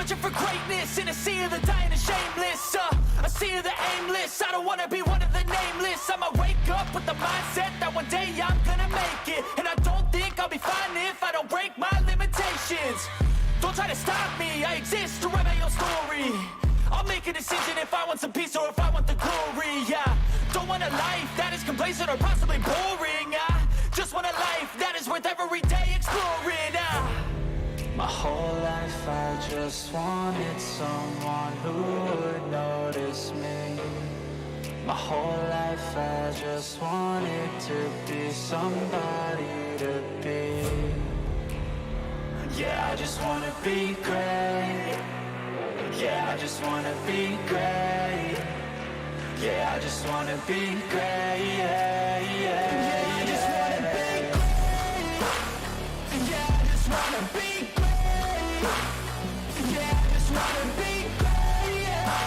searching for greatness in a sea of the dying and shameless. A sea of the aimless. I don't wanna be one of the nameless. I'ma wake up with the mindset that one day I'm gonna make it. And I don't think I'll be fine if I don't break my limitations. Don't try to stop me, I exist to write my own story. I'll make a decision if I want some peace or if I want the glory. Yeah, don't want a life that is complacent or possibly boring. I just want a life that is worth every day exploring. My whole life I just wanted someone who would notice me. My whole life I just wanted to be somebody to be. Yeah, I just wanna be great. Yeah, I just wanna be great. Yeah, I just wanna be great. Yeah, yeah, I just wanna be great. Yeah, I just wanna be great. Yeah, I just wanna be great. Yeah,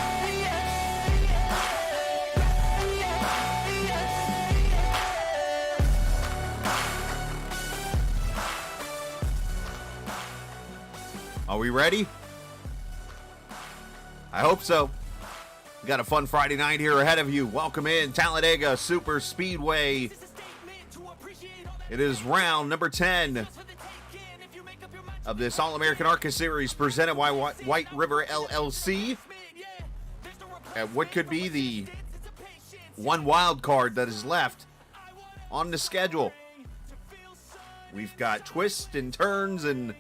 Are we ready? I hope so. We got a fun Friday night here ahead of you. Welcome in Talladega Superspeedway. It is round number 10 of this All American ARCA Series presented by Whiteriver LLC. At what could be the one wild card that is left on the schedule. We've got twists and turns and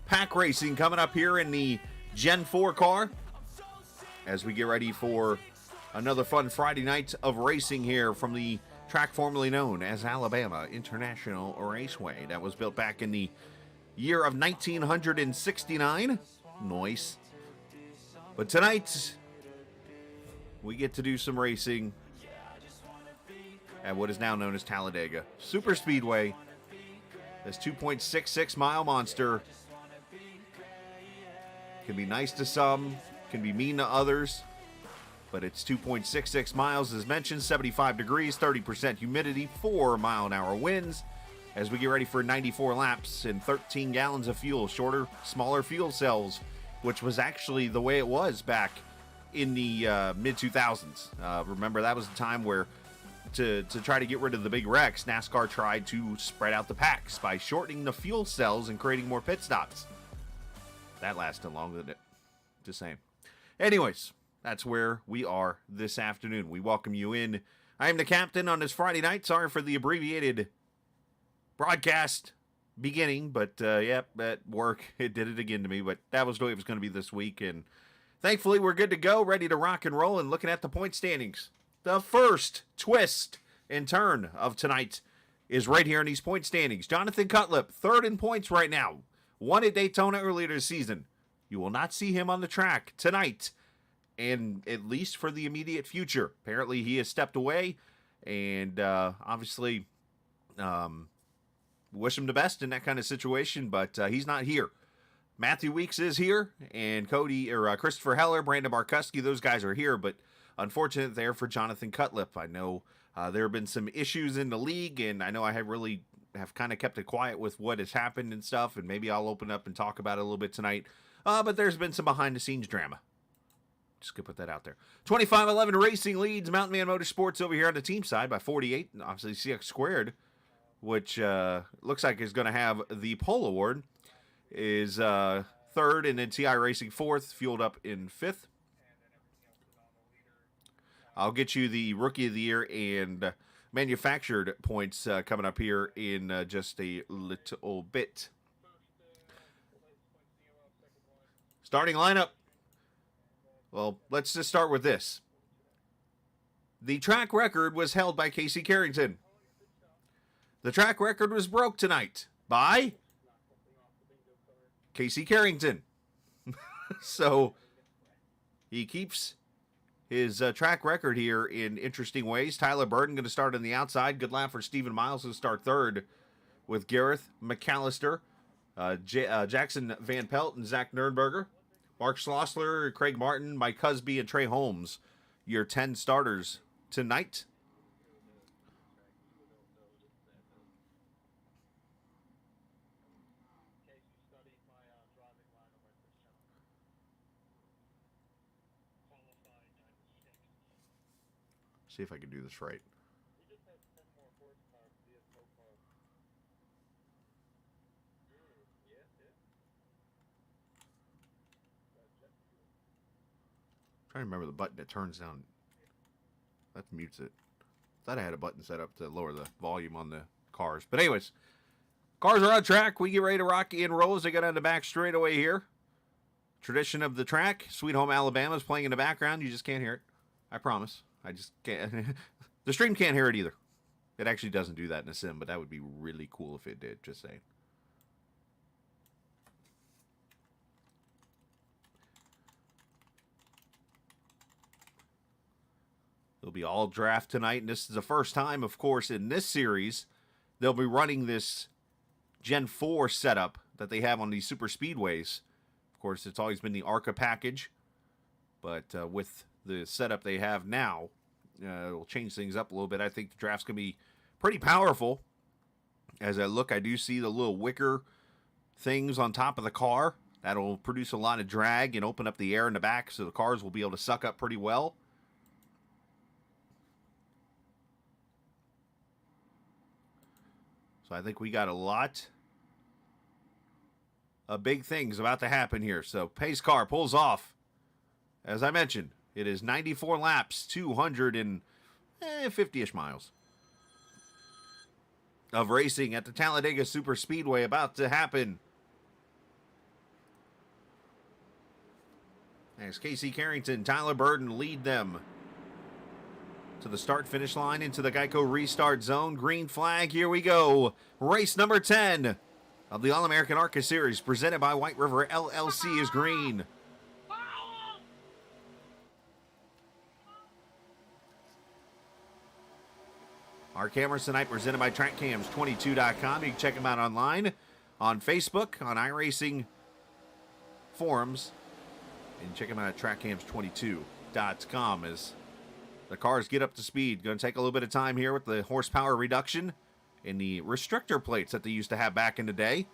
pack racing coming up here in the Gen 4 car as we get ready for another fun Friday night of racing here from the track formerly known as Alabama International Raceway. That was built back in the year of 1969. Nice. But tonight, we get to do some racing at what is now known as Talladega Superspeedway. This 2.66 mile monster can be nice to some, can be mean to others, but it's 2.66 miles as mentioned, 75 degrees, 30% humidity, 4 mile an hour winds as we get ready for 94 laps and 13 gallons of fuel, shorter, smaller fuel cells, which was actually the way it was back in the mid-2000s. Remember, that was the time where to try to get rid of the big wrecks, NASCAR tried to spread out the packs by shortening the fuel cells and creating more pit stops. That lasted longer than it. Just saying. Anyways, that's where we are this afternoon. We welcome you in. I am the captain on this Friday night. Sorry for the abbreviated broadcast beginning, but yep, at work, it did it again to me. But that was the way it was going to be this week. And thankfully, we're good to go, ready to rock and roll and looking at the point standings. The first twist and turn of tonight is right here in these point standings. Jonathan Cutlip, third in points right now. Won at Daytona earlier this season. You will not see him on the track tonight, and at least for the immediate future. Apparently, he has stepped away, and obviously, wish him the best in that kind of situation, but he's not here. Matthew Weeks is here, and Christopher Heller, Brandon Markuski, those guys are here, but unfortunate there for Jonathan Cutlip. I know there have been some issues in the league, and I know I have kind of kept it quiet with what has happened and stuff, and maybe I'll open up and talk about it a little bit tonight. But there's been some behind-the-scenes drama. Just gonna put that out there. 25-11 Racing leads Mountain Man Motorsports over here on the team side by 48. And obviously, CX Squared, which looks like is going to have the pole award, is third, and then TI Racing fourth, fueled up in fifth. I'll get you the Rookie of the Year and manufactured points coming up here in just a little bit. Starting lineup. Well, let's just start with this. The track record was held by Casey Carrington. The track record was broke tonight by Casey Carrington. So he keeps his track record here in interesting ways. Tyler Burton going to start on the outside. Good lap for Stephen Miles to start third with Gareth McAllister, Jackson Van Pelt, and Zach Nernberger. Mark Schlossler, Craig Martin, Mike Husby, and Trey Holmes, your 10 starters tonight. see if I can do this right. Trying to remember the button that turns down. That mutes it. Thought I had a button set up to lower the volume on the cars. But anyways, cars are on track. We get ready to rock and roll as they go down the back straightaway here. Tradition of the track. Sweet Home Alabama is playing in the background. You just can't hear it. I promise. I just can't. The stream can't hear it either. It actually doesn't do that in a sim, but that would be really cool if it did. Just saying. It'll be all draft tonight, and this is the first time, of course, in this series, they'll be running this Gen 4 setup that they have on these super speedways. Of course, it's always been the ARCA package, but with the setup they have now, it'll change things up a little bit. I think the draft's going to be pretty powerful. As I look, I do see the little wicker things on top of the car. That'll produce a lot of drag and open up the air in the back, so the cars will be able to suck up pretty well. So I think we got a lot of big things about to happen here. So pace car pulls off. As I mentioned, it is 94 laps, 250-ish miles of racing at the Talladega Superspeedway about to happen. As Casey Carrington, Tyler Burden lead them to the start-finish line into the Geico restart zone. Green flag, here we go. Race number 10 of the All American ARCA Series presented by Whiteriver LLC is green. Our cameras tonight presented by TrackCams22.com. You can check them out online, on Facebook, on iRacing forums, and check them out at TrackCams22.com as the cars get up to speed. Going to take a little bit of time here with the horsepower reduction in the restrictor plates that they used to have back in the day.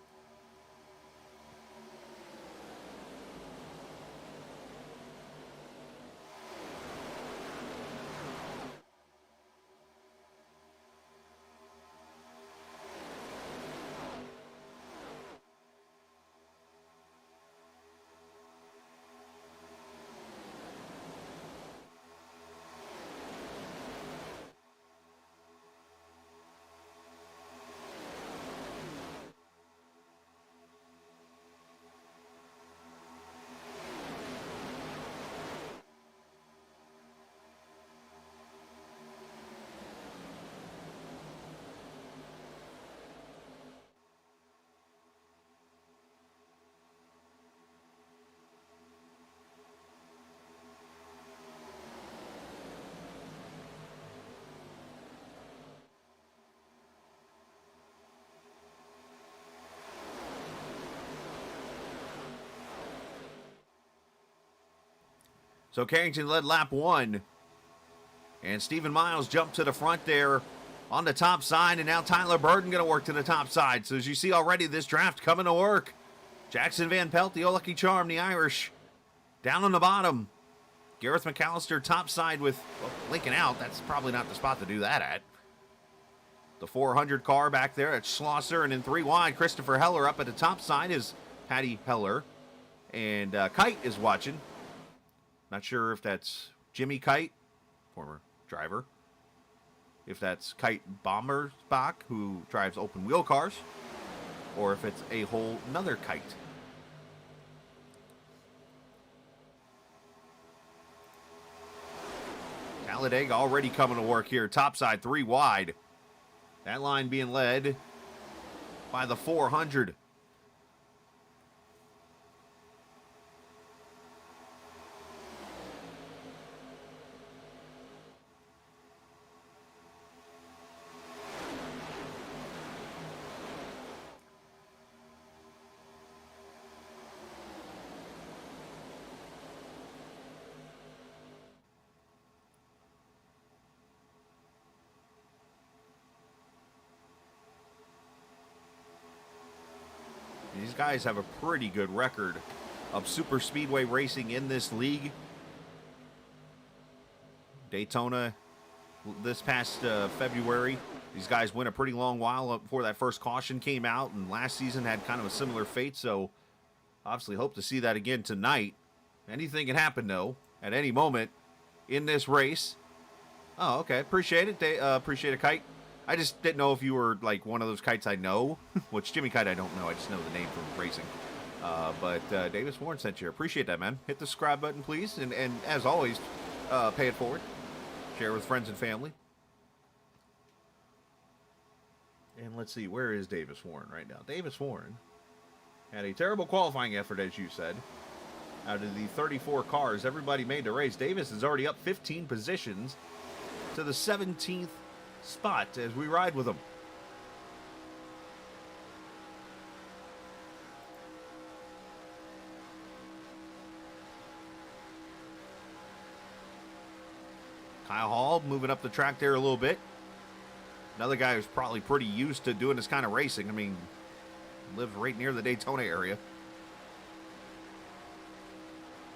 So Carrington led lap 1. And Stephen Miles jumped to the front there on the top side. And now Tyler Burden going to work to the top side. So as you see already, this draft coming to work. Jackson Van Pelt, the Lucky Charm, the Irish, down on the bottom. Gareth McAllister top side with Lincoln out. That's probably not the spot to do that at. The 400 car back there at Schlosser. And then 3 wide, Christopher Heller up at the top side is Patty Heller. And Kite is watching. Not sure if that's Jimmy Kite, former driver. If that's Kite Bommersbach, who drives open wheel cars. Or if it's a whole nother Kite. Talladega already coming to work here. Topside 3 wide. That line being led by the 400. These guys have a pretty good record of super speedway racing in this league. Daytona this past February. These guys went a pretty long while before that first caution came out, and last season had kind of a similar fate, so obviously hope to see that again tonight. Anything can happen, though, at any moment in this race. Oh, okay. Appreciate it. Appreciate a kite. I just didn't know if you were, like, one of those kites I know, which Jimmy Kite I don't know. I just know the name from racing. But Davis Warren sent you. Appreciate that, man. Hit the subscribe button, please, and as always, pay it forward. Share with friends and family. And let's see, where is Davis Warren right now? Davis Warren had a terrible qualifying effort, as you said. Out of the 34 cars, everybody made the race. Davis is already up 15 positions to the 17th spot as we ride with him. Kyle Hall moving up the track there a little bit. Another guy who's probably pretty used to doing this kind of racing. I mean, lives right near the Daytona area.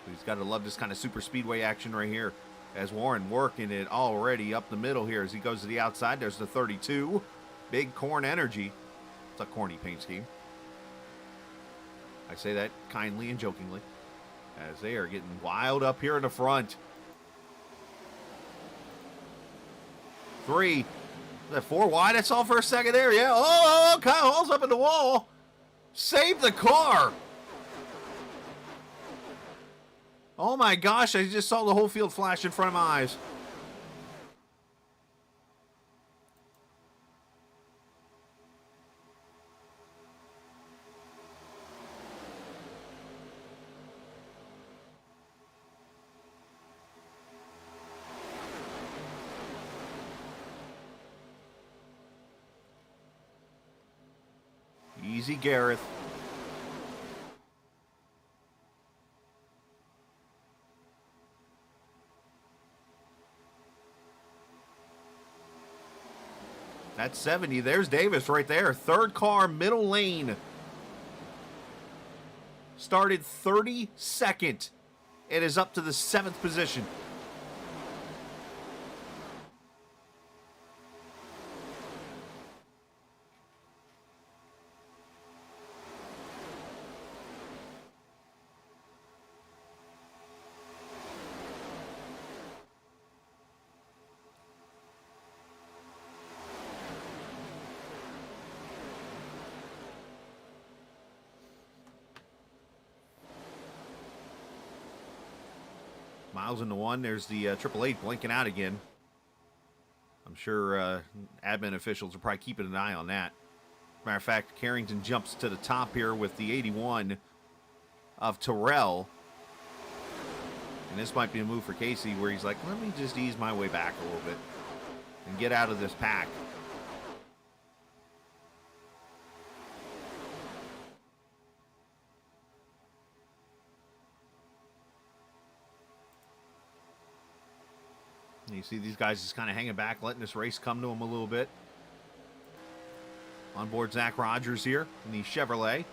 He's got to love this kind of super speedway action right here. As Warren working it already up the middle here as he goes to the outside. There's the 32. Big Corn Energy. It's a corny paint scheme. I say that kindly and jokingly. As they are getting wild up here in the front. 3. Is that 4 wide? I saw for a second there. Yeah. Oh, Kyle Hall's up in the wall. Save the car. Oh my gosh, I just saw the whole field flash in front of my eyes. Easy, Gareth. That's 70. There's Davis right there. Third car, middle lane. Started 32nd. It is up to the 7th position. Miles into 1. There's the 888 blinking out again. I'm sure admin officials are probably keeping an eye on that. Matter of fact, Carrington jumps to the top here with the 81 of Terrell. And this might be a move for Casey where he's like, let me just ease my way back a little bit and get out of this pack. You see these guys just kind of hanging back, letting this race come to them a little bit. On board Zach Rogers here in the Chevrolet.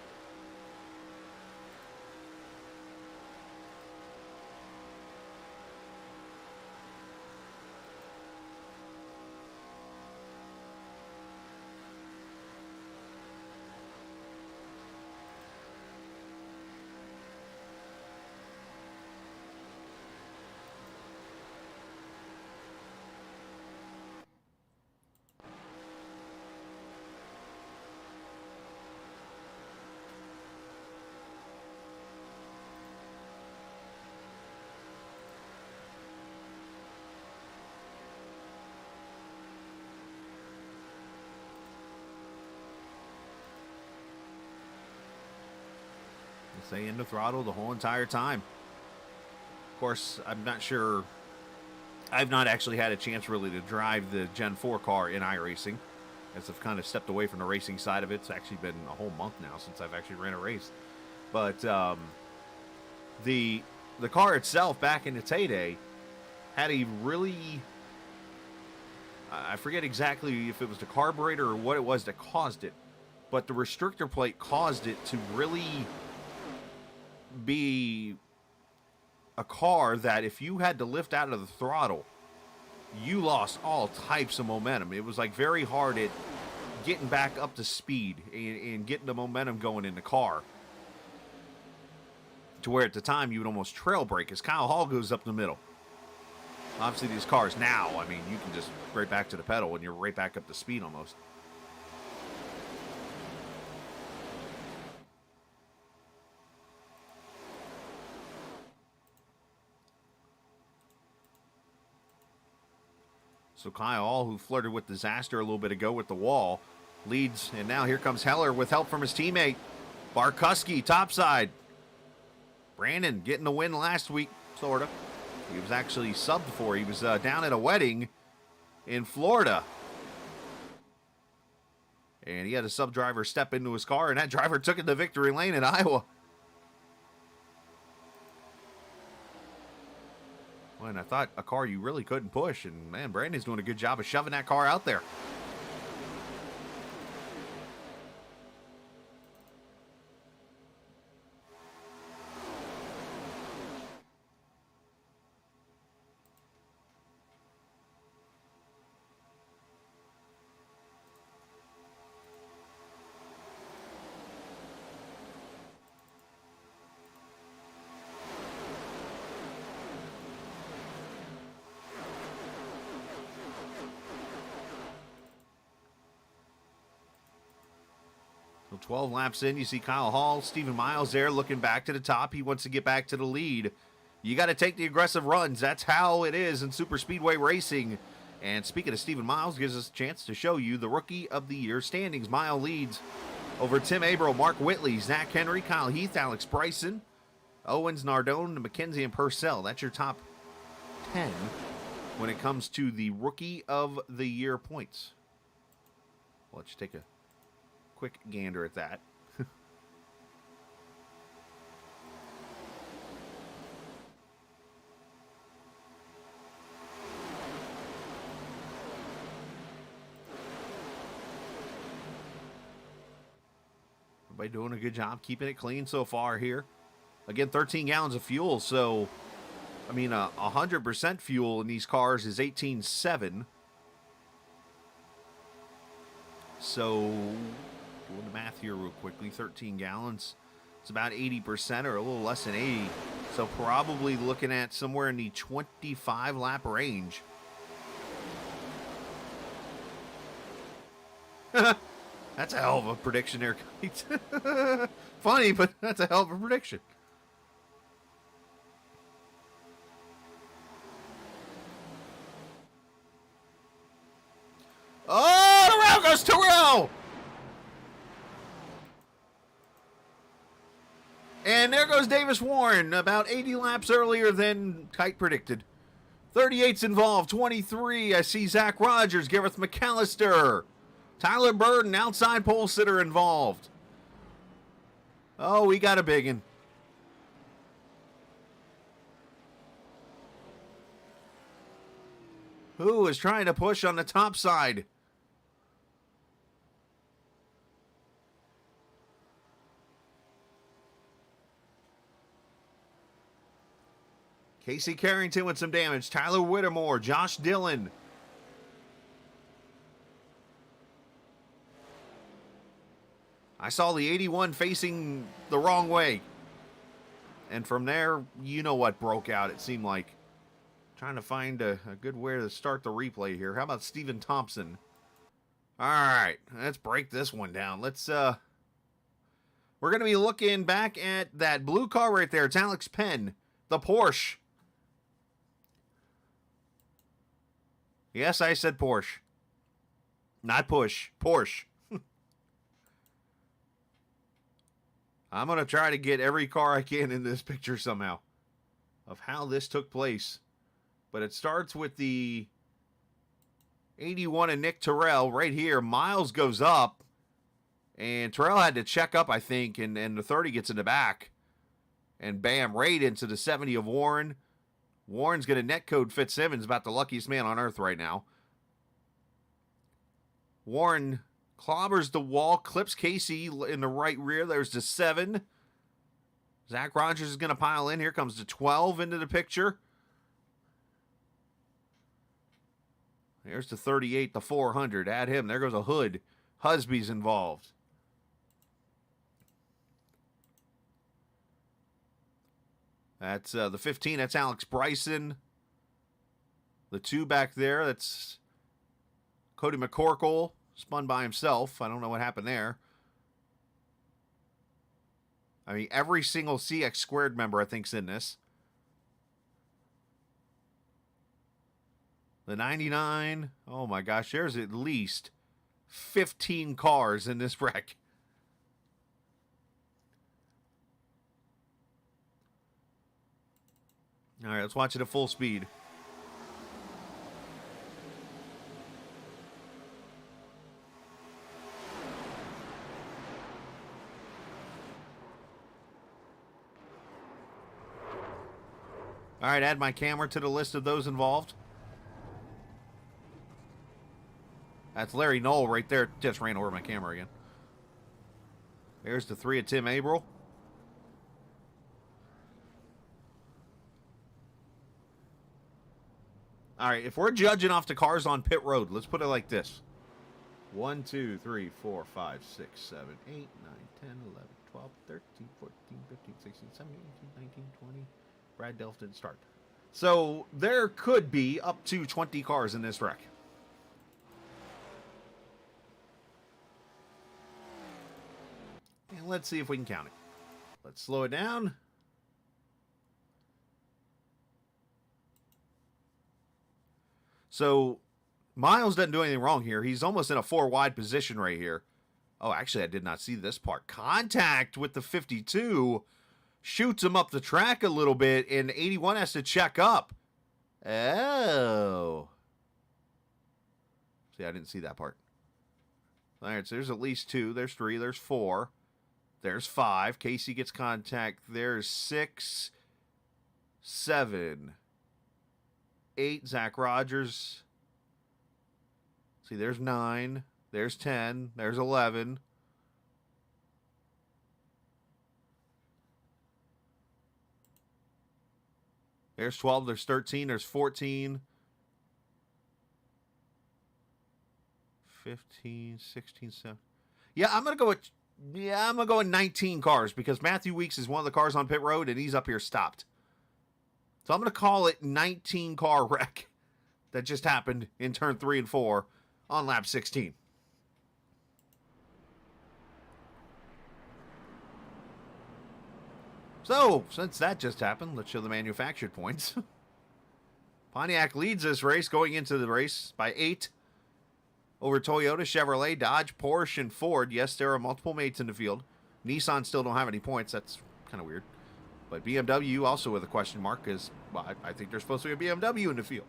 Stay in the throttle the whole entire time. Of course, I'm not sure. I've not actually had a chance really to drive the Gen 4 car in iRacing, as I've kind of stepped away from the racing side of it. It's actually been a whole month now since I've actually ran a race. But the car itself back in its heyday had a really, I forget exactly if it was the carburetor or what it was that caused it, but the restrictor plate caused it to really be a car that if you had to lift out of the throttle, you lost all types of momentum. It was like very hard at getting back up to speed and getting the momentum going in the car. To where at the time you would almost trail brake as Kyle Hall goes up the middle. Obviously these cars now, I mean, you can just right back to the pedal and you're right back up to speed almost. So Kyle Hall, who flirted with disaster a little bit ago with the wall, leads, and now here comes Heller with help from his teammate. Barkuski, topside. Brandon getting the win last week, sort of. He was actually subbed for. He was down at a wedding in Florida. And he had a sub driver step into his car, and that driver took it to victory lane in Iowa. Well, and I thought a car you really couldn't push, and man, Brandon's doing a good job of shoving that car out there. So 12 laps in, you see Kyle Hall, Stephen Miles there looking back to the top. He wants to get back to the lead. You got to take the aggressive runs. That's how it is in super speedway racing. And speaking of Stephen Miles, gives us a chance to show you the Rookie of the Year standings. Miles leads over Tim Abro, Mark Whitley, Zach Henry, Kyle Heath, Alex Bryson, Owens, Nardone, McKenzie, and Purcell. That's your top 10 when it comes to the Rookie of the Year points. Well, let's take a quick gander at that. Everybody doing a good job keeping it clean so far here. Again, 13 gallons of fuel, so I mean, 100% fuel in these cars is 18.7. So, doing the math here real quickly, 13 gallons. It's about 80% or a little less than 80. So probably looking at somewhere in the 25 lap range. That's a hell of a prediction there. Funny, but that's a hell of a prediction. Oh, around goes Terrell! And there goes Davis Warren, about 80 laps earlier than Kite predicted. 38's involved, 23. I see Zach Rogers, Gareth McAllister, Tyler Burden, outside pole sitter involved. Oh, we got a biggin. Who is trying to push on the top side? Casey Carrington with some damage. Tyler Whittemore, Josh Dillon. I saw the 81 facing the wrong way. And from there, you know what broke out, it seemed like. Trying to find a good way to start the replay here. How about Stephen Thompson? All right, let's break this one down. We're going to be looking back at that blue car right there. It's Alex Penn, the Porsche. Yes, I said Porsche. Not push. Porsche. I'm going to try to get every car I can in this picture somehow of how this took place. But it starts with the 81 and Nick Terrell right here. Miles goes up. And Terrell had to check up, I think. And the 30 gets in the back. And bam, right into the 70 of Warren. Warren's going to netcode Fitzsimmons, about the luckiest man on earth right now. Warren clobbers the wall, clips Casey in the right rear. There's the 7. Zach Rogers is going to pile in. Here comes the 12 into the picture. There's the 38, the 400. Add him. There goes a Hood. Husby's involved. That's the 15. That's Alex Bryson. The 2 back there, that's Cody McCorkle. Spun by himself. I don't know what happened there. I mean, every single CX squared member, I think, is in this. The 99. Oh, my gosh. There's at least 15 cars in this wreck. All right, let's watch it at full speed. All right, add my camera to the list of those involved. That's Larry Knoll right there. Just ran over my camera again. There's the 3 of Tim Averill. All right, if we're judging off the cars on pit road, let's put it like this. 1, 2, 3, 4, 5, 6, 7, 8, 9, 10, 11, 12, 13, 14, 15, 16, 17, 18, 19, 20. Brad Delft didn't start. So there could be up to 20 cars in this wreck. And let's see if we can count it. Let's slow it down. So Miles doesn't do anything wrong here. He's almost in a 4 wide position right here. Oh, actually, I did not see this part. Contact with the 52. Shoots him up the track a little bit, and 81 has to check up. Oh. See, I didn't see that part. All right, so there's at least 2. There's 3. There's 4. There's 5. Casey gets contact. There's 6, 7, 8. Zach Rogers. See, there's 9. There's 10. There's 11. There's 12, there's 13, there's 14, 15, 16, 17. Yeah, I'm going to go with 19 cars because Matthew Weeks is one of the cars on pit road and he's up here stopped. So I'm going to call it 19 car wreck that just happened in turn 3 and 4 on lap 16. So, since that just happened, let's show the manufactured points. Pontiac leads this race going into the race by 8 over Toyota, Chevrolet, Dodge, Porsche, and Ford. Yes, there are multiple mates in the field. Nissan still don't have any points. That's kind of weird. But BMW also with a question mark because well, I think there's supposed to be a BMW in the field.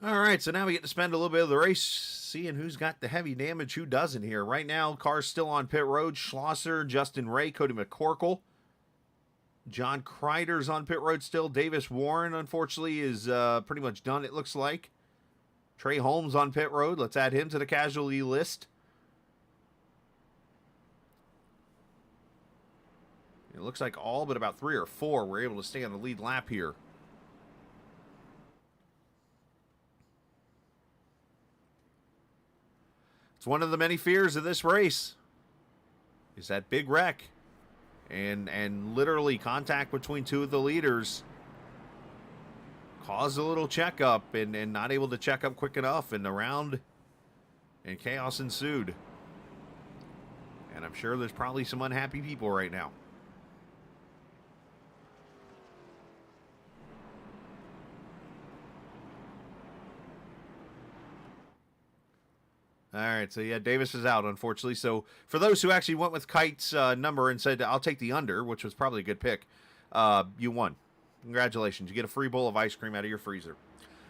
All right, so now we get to spend a little bit of the race seeing who's got the heavy damage, who doesn't here. Right now, cars still on pit road. Schlosser, Justin Ray, Cody McCorkle. John Kreider's on pit road still. Davis Warren, unfortunately, is pretty much done, it looks like. Trey Holmes on pit road. Let's add him to the casualty list. It looks like all but about 3 or 4 were able to stay on the lead lap here. It's one of the many fears of this race is that big wreck and literally contact between 2 of the leaders caused a little checkup and not able to check up quick enough and the round and chaos ensued. And I'm sure there's probably some unhappy people right now. All right, so yeah, Davis is out, unfortunately. So for those who actually went with Kite's number and said, I'll take the under, which was probably a good pick, you won. Congratulations. You get a free bowl of ice cream out of your freezer.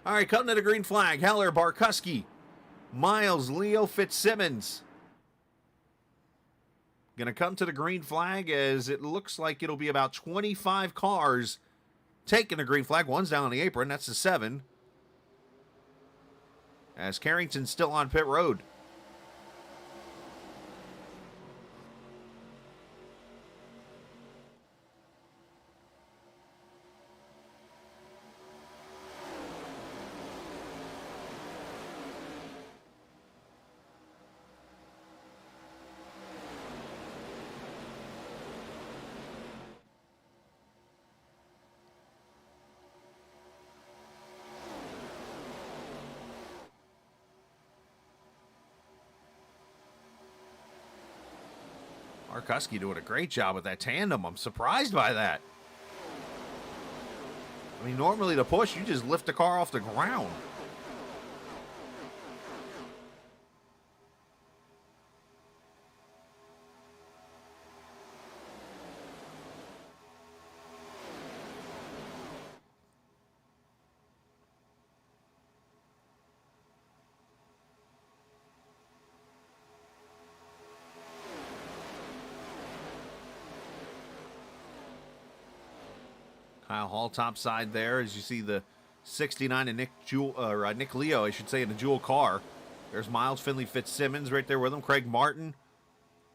All right, cutting to the green flag. Heller, Barkuski, Miles, Leo Fitzsimmons. Going to come to the green flag as it looks like it'll be about 25 cars taking the green flag. One's down on the apron. That's the 7. As Carrington's still on pit road. Markuski doing a great job with that tandem. I'm surprised by that. I mean, normally to push, you just lift the car off the ground. Kyle Hall top side there, as you see the 69 and Nick Leo, I should say, in a Jewel car. There's Miles Finley Fitzsimmons right there with him. Craig Martin.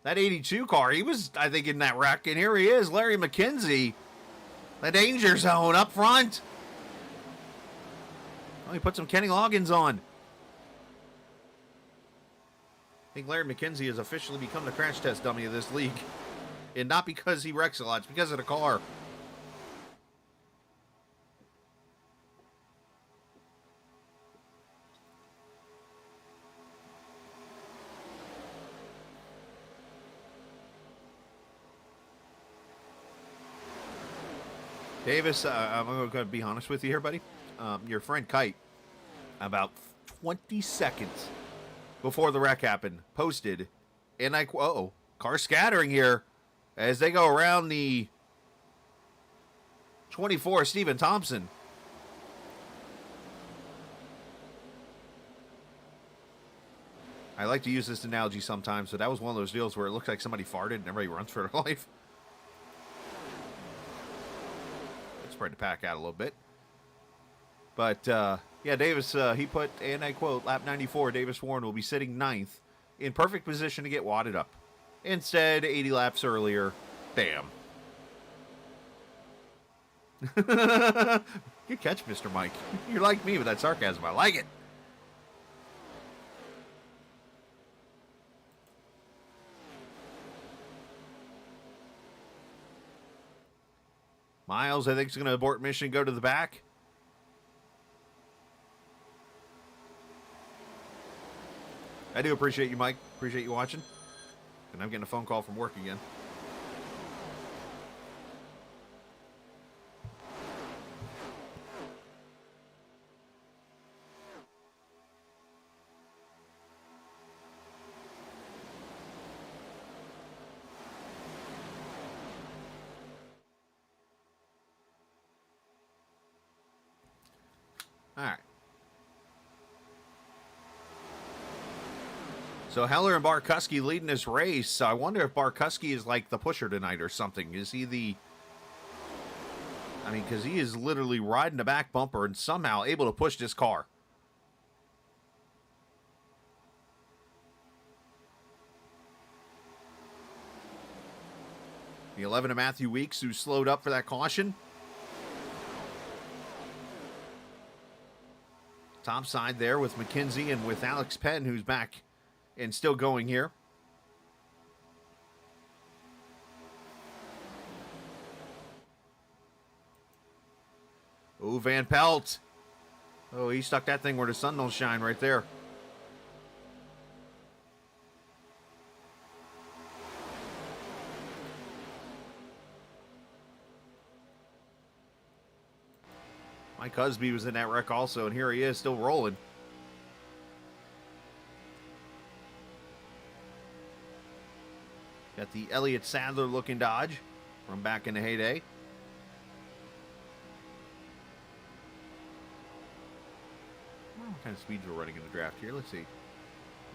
That 82 car, he was, I think, in that wreck. And here he is, Larry McKenzie. The danger zone up front. Oh, he put some Kenny Loggins on. I think Larry McKenzie has officially become the crash test dummy of this league. And not because he wrecks a lot, it's because of the car. Davis, I'm going to be honest with you here, buddy. Your friend Kite, about 20 seconds before the wreck happened, posted, and car scattering here as they go around the 24, Stephen Thompson. I like to use this analogy sometimes, so that was one of those deals where it looks like somebody farted and everybody runs for their life. Spread the pack out a little bit. But, yeah, Davis, he put, and I quote, lap 94, Davis Warren will be sitting ninth in perfect position to get wadded up. Instead, 80 laps earlier, damn. Good catch, Mr. Mike. You're like me with that sarcasm. I like it. Miles, I think, is going to abort mission, go to the back. I do appreciate you, Mike. Appreciate you watching. And I'm getting a phone call from work again. All right. So Heller and Barkuski leading this race. I wonder if Barkuski is like the pusher tonight or something. Is he the... I mean, because he is literally riding the back bumper and somehow able to push this car. The 11 of Matthew Weeks, who slowed up for that caution. Top side there with McKenzie and with Alex Penn, who's back and still going here. Oh, Van Pelt. Oh, he stuck that thing where the sun don't shine right there. Mike Husby was in that wreck also, and here he is, still rolling. Got the Elliott Sadler-looking Dodge from back in the heyday. What kind of speeds we're running in the draft here? Let's see.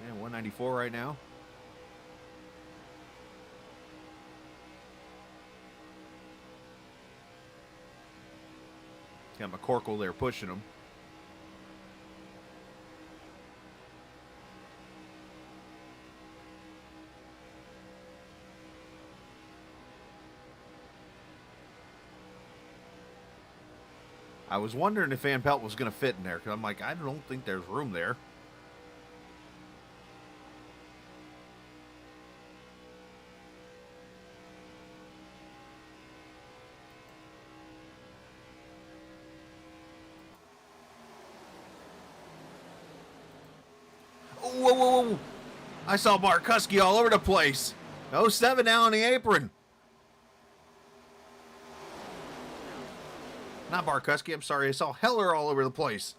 Yeah, 194 right now. Got McCorkle there pushing him. I was wondering if Van Pelt was going to fit in there, because I'm like, I don't think there's room there. Whoa, whoa, whoa. I saw Mark Husky all over the place. 07 now on the apron. Not Barkuski, I'm sorry. I saw Heller all over the place.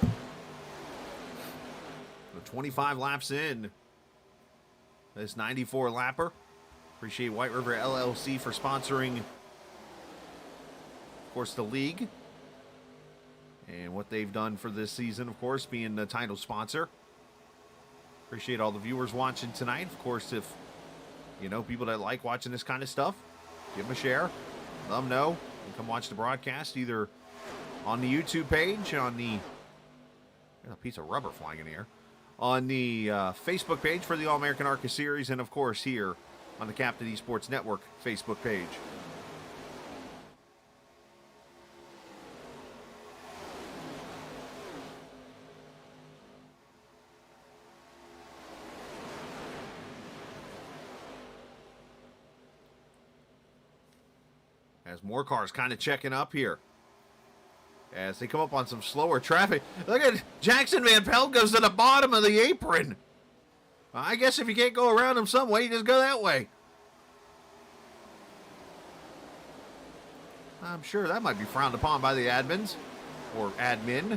So 25 laps in. This 94 lapper. Appreciate Whiteriver LLC for sponsoring, of course, the league. And what they've done for this season, of course, being the title sponsor. Appreciate all the viewers watching tonight. Of course, if, you know, people that like watching this kind of stuff, give them a share. Let them know. And come watch the broadcast either on the YouTube page, on the... There's a piece of rubber flying in the air. On the Facebook page for the All American ARCA Series, and of course here on the Captain Esports Network Facebook page. As more cars kind of checking up here. As they come up on some slower traffic. Look at Jackson Van Pelt goes to the bottom of the apron. I guess if you can't go around him some way, you just go that way. I'm sure that might be frowned upon by the admins. Or admin.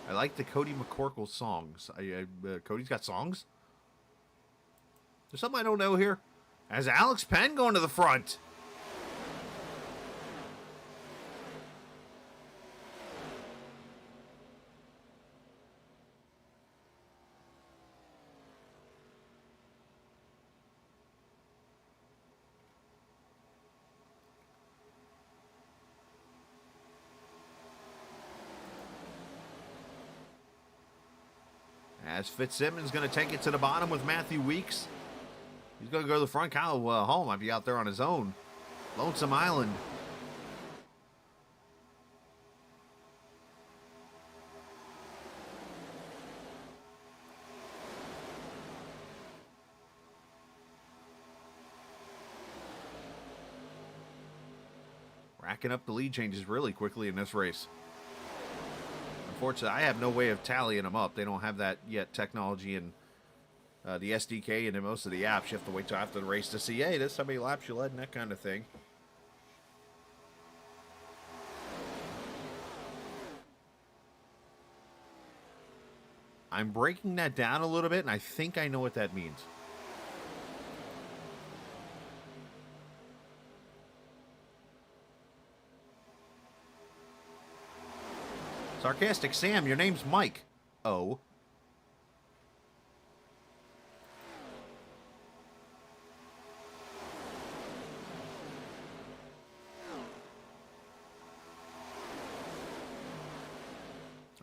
I like the Cody McCorkle songs. Cody's got songs? There's something I don't know here. As Alex Penn going to the front. As Fitzsimmons going to take it to the bottom with Matthew Weeks. He's going to go to the front. Kyle Hall might be out there on his own. Lonesome Island. Racking up the lead changes really quickly in this race. Unfortunately, I have no way of tallying them up. They don't have that yet technology in the SDK and in most of the apps. You have to wait till after the race to see, hey, this is how many laps you led and that kind of thing. I'm breaking that down a little bit, and I think I know what that means. Sarcastic Sam, your name's Mike. Oh.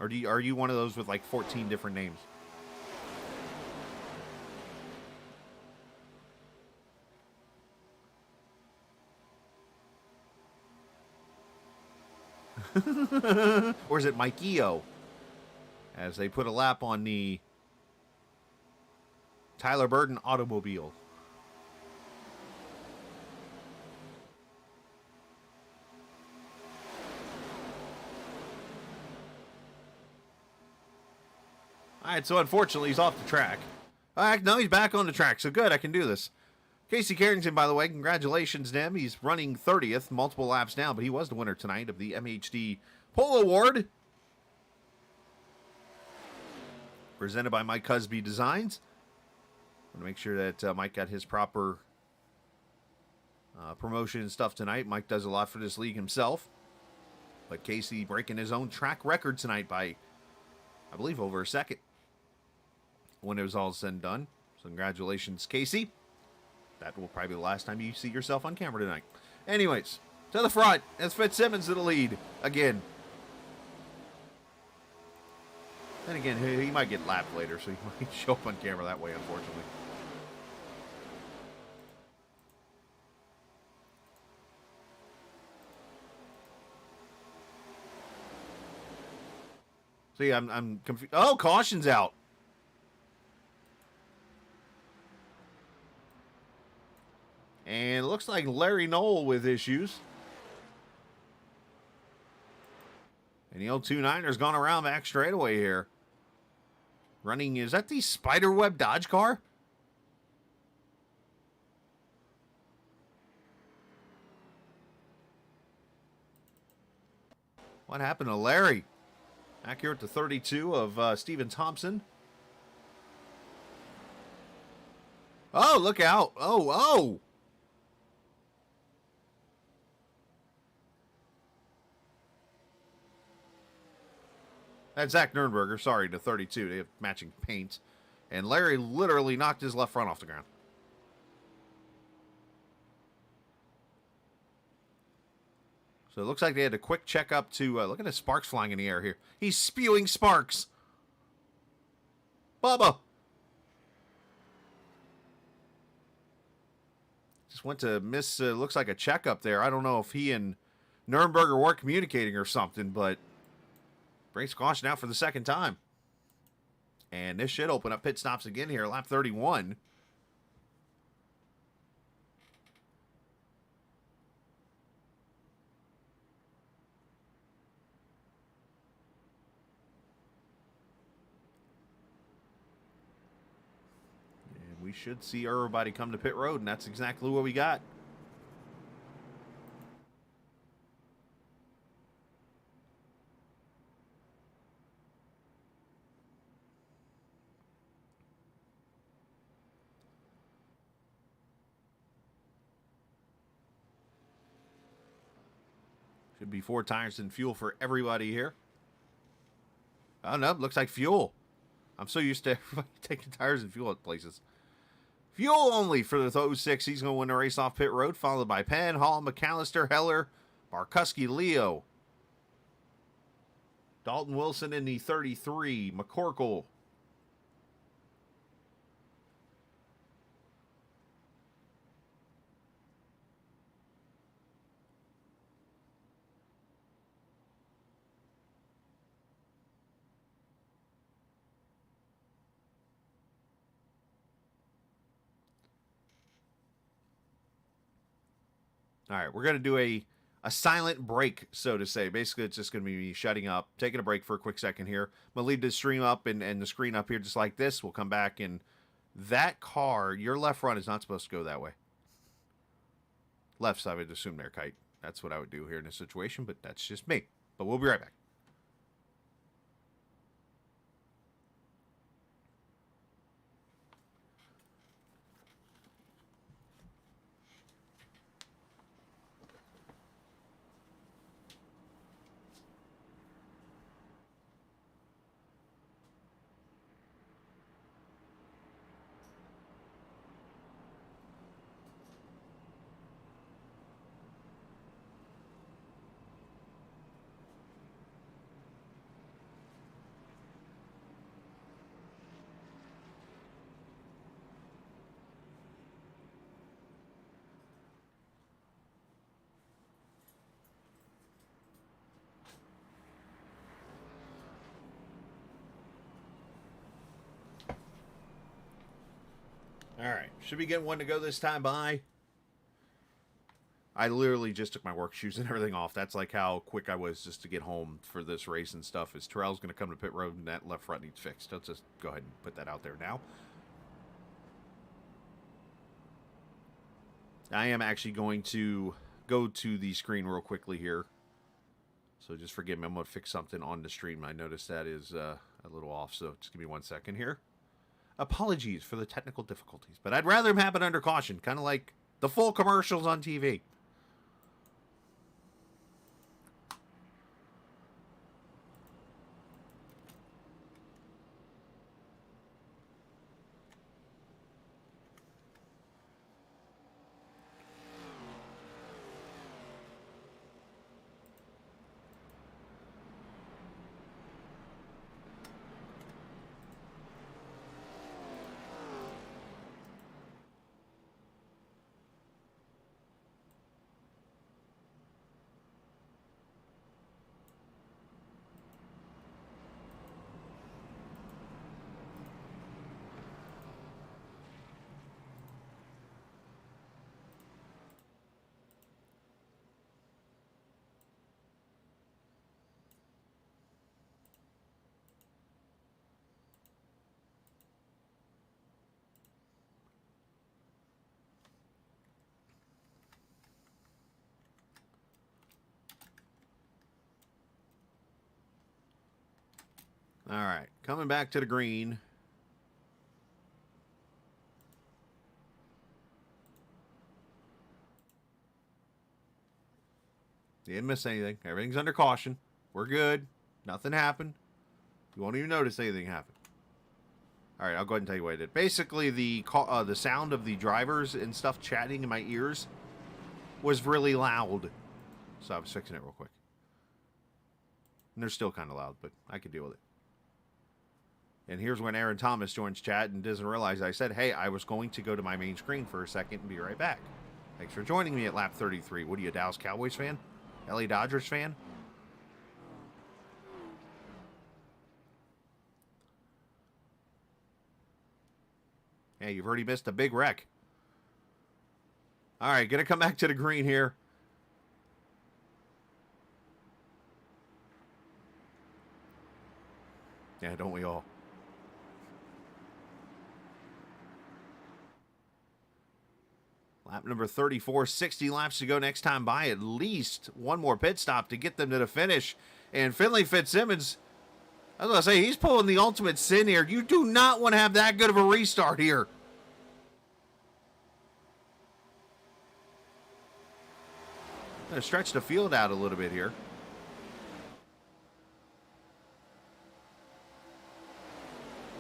Or are you one of those with like 14 different names? Or is it Mikey-O? As they put a lap on the Tyler Burton automobile. Alright, so unfortunately he's off the track. No, he's back on the track, so good, I can do this. Casey Carrington, by the way, congratulations to him. He's running 30th, multiple laps down, but he was the winner tonight of the MHD Pole Award. Presented by Mike Cusby Designs. I want to make sure that Mike got his proper promotion and stuff tonight. Mike does a lot for this league himself. But Casey breaking his own track record tonight by, I believe, over a second. When it was all said and done. So congratulations, Casey. That will probably be the last time you see yourself on camera tonight. Anyways, to the front, as Fitzsimmons to the lead again. Then again, he might get lapped later, so he might show up on camera that way, unfortunately. See, I'm confused. Oh, caution's out. And it looks like Larry Knoll with issues. And the old 2.9er's gone around back straightaway here. Running, is that the Spiderweb Dodge car? What happened to Larry? Back here at the 32 of Stephen Thompson. Oh, look out. Oh. That's Zach Nurnberger. Sorry, to 32. They have matching paints. And Larry literally knocked his left front off the ground. So it looks like they had a quick check up to... look at the sparks flying in the air here. He's spewing sparks. Bubba. Just went to miss... looks like a checkup there. I don't know if he and Nurnberger weren't communicating or something, but... brings caution out for the second time. And this should open up pit stops again here. Lap 31. And we should see everybody come to pit road, and that's exactly what we got. Should be 4 tires and fuel for everybody here. Oh, no, looks like fuel. I'm so used to everybody taking tires and fuel at places. Fuel only for the 06. He's going to win the race off pit road, followed by Penn, Hall, McAllister, Heller, Barkuski, Leo. Dalton Wilson in the 33, McCorkle. All right, we're going to do a silent break, so to say. Basically, it's just going to be me shutting up, taking a break for a quick second here. I'm going to leave the stream up and the screen up here just like this. We'll come back, and that car, your left front is not supposed to go that way. Left side, I would assume there, Kite. That's what I would do here in this situation, but that's just me. But we'll be right back. All right, should be getting one to go this time by. I literally just took my work shoes and everything off. That's like how quick I was just to get home for this race and stuff. Is Terrell's going to come to pit road and that left front needs fixed. Let's just go ahead and put that out there now. I am actually going to go to the screen real quickly here. So just forgive me. I'm going to fix something on the stream. I noticed that is a little off, so just give me 1 second here. Apologies for the technical difficulties, but I'd rather them happen under caution, kind of like the full commercials on TV. All right, coming back to the green. Didn't miss anything. Everything's under caution. We're good. Nothing happened. You won't even notice anything happened. All right, I'll go ahead and tell you what I did. Basically, the sound of the drivers and stuff chatting in my ears was really loud. So I was fixing it real quick. And they're still kind of loud, but I could deal with it. And here's when Aaron Thomas joins chat and doesn't realize I said, hey, I was going to go to my main screen for a second and be right back. Thanks for joining me at lap 33. What are you, a Dallas Cowboys fan? LA Dodgers fan? Yeah, you've already missed a big wreck. All right, gonna come back to the green here. Yeah, don't we all? Lap number 34, 60 laps to go next time by. At least one more pit stop to get them to the finish. And Finley Fitzsimmons, I was going to say, he's pulling the ultimate sin here. You do not want to have that good of a restart here. Going to stretch the field out a little bit here.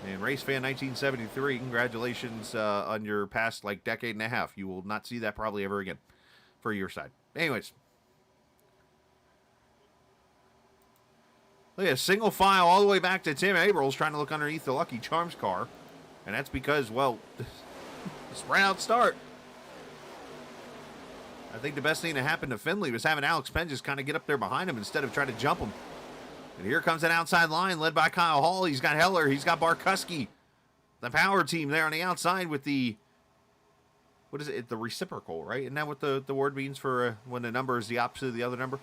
And Race Fan 1973, congratulations on your past, like, decade and a half. You will not see that probably ever again for your side. Anyways. Look at a single file all the way back to Tim Abrams trying to look underneath the Lucky Charms car. And that's because, well, it's right out start. I think the best thing that happened to Finley was having Alex Penn just kind of get up there behind him instead of trying to jump him. And here comes an outside line led by Kyle Hall. He's got Heller. He's got Barkuski. The power team there on the outside with the, what is it? The reciprocal, right? Isn't that what the word means for when the number is the opposite of the other number?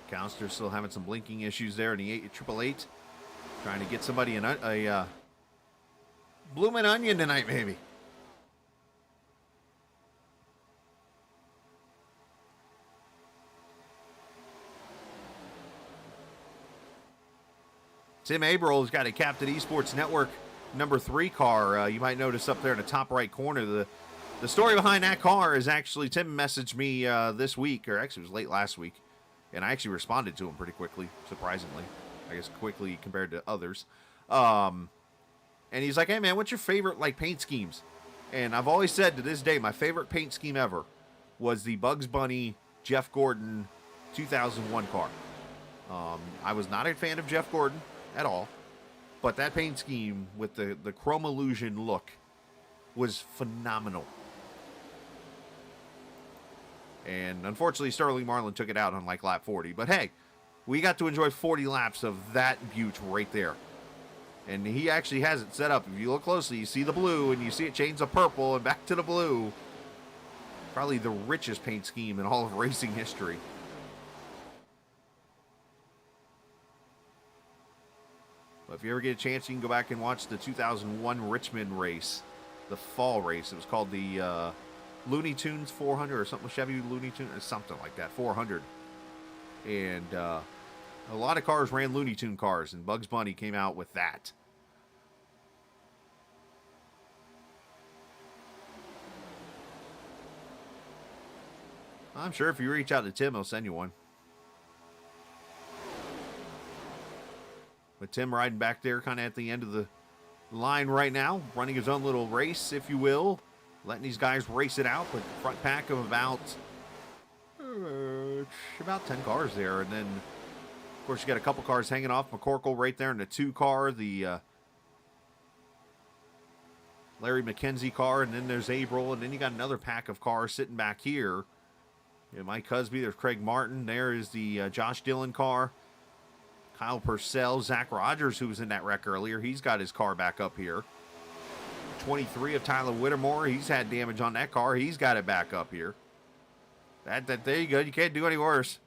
Counselor's still having some blinking issues there in the 888. Trying to get somebody a bloomin' onion tonight, maybe. Tim Abrams got a Captain Esports Network number 3 car. You might notice up there in the top right corner. The story behind that car is actually Tim messaged me this week, or actually it was late last week, and I actually responded to him pretty quickly, surprisingly. I guess quickly compared to others. And he's like, hey, man, what's your favorite, like, paint schemes? And I've always said to this day, my favorite paint scheme ever was the Bugs Bunny Jeff Gordon 2001 car. I was not a fan of Jeff Gordon at all, but that paint scheme with the chrome illusion look was phenomenal. And unfortunately, Sterling Marlin took it out on, like, lap 40. But, hey, we got to enjoy 40 laps of that beaut right there. And he actually has it set up. If you look closely, you see the blue, and you see it change to purple and back to the blue. Probably the richest paint scheme in all of racing history. But if you ever get a chance, you can go back and watch the 2001 Richmond race, the fall race. It was called the Looney Tunes 400 or something, Chevy Looney Tunes, or something like that, 400. And a lot of cars ran Looney Tune cars, and Bugs Bunny came out with that. I'm sure if you reach out to Tim, he'll send you one. With Tim riding back there kind of at the end of the line right now, running his own little race, if you will. Letting these guys race it out with the front pack of about 10 cars there. And then, of course, you got a couple cars hanging off McCorkle right there in the 2 car, the Larry McKenzie car, and then there's April, and then you got another pack of cars sitting back here. Yeah, Mike Husby, there's Craig Martin, there is the Josh Dillon car. Kyle Purcell, Zach Rogers, who was in that wreck earlier, he's got his car back up here. 23 of Tyler Whittemore, he's had damage on that car, he's got it back up here. There you go, you can't do any worse.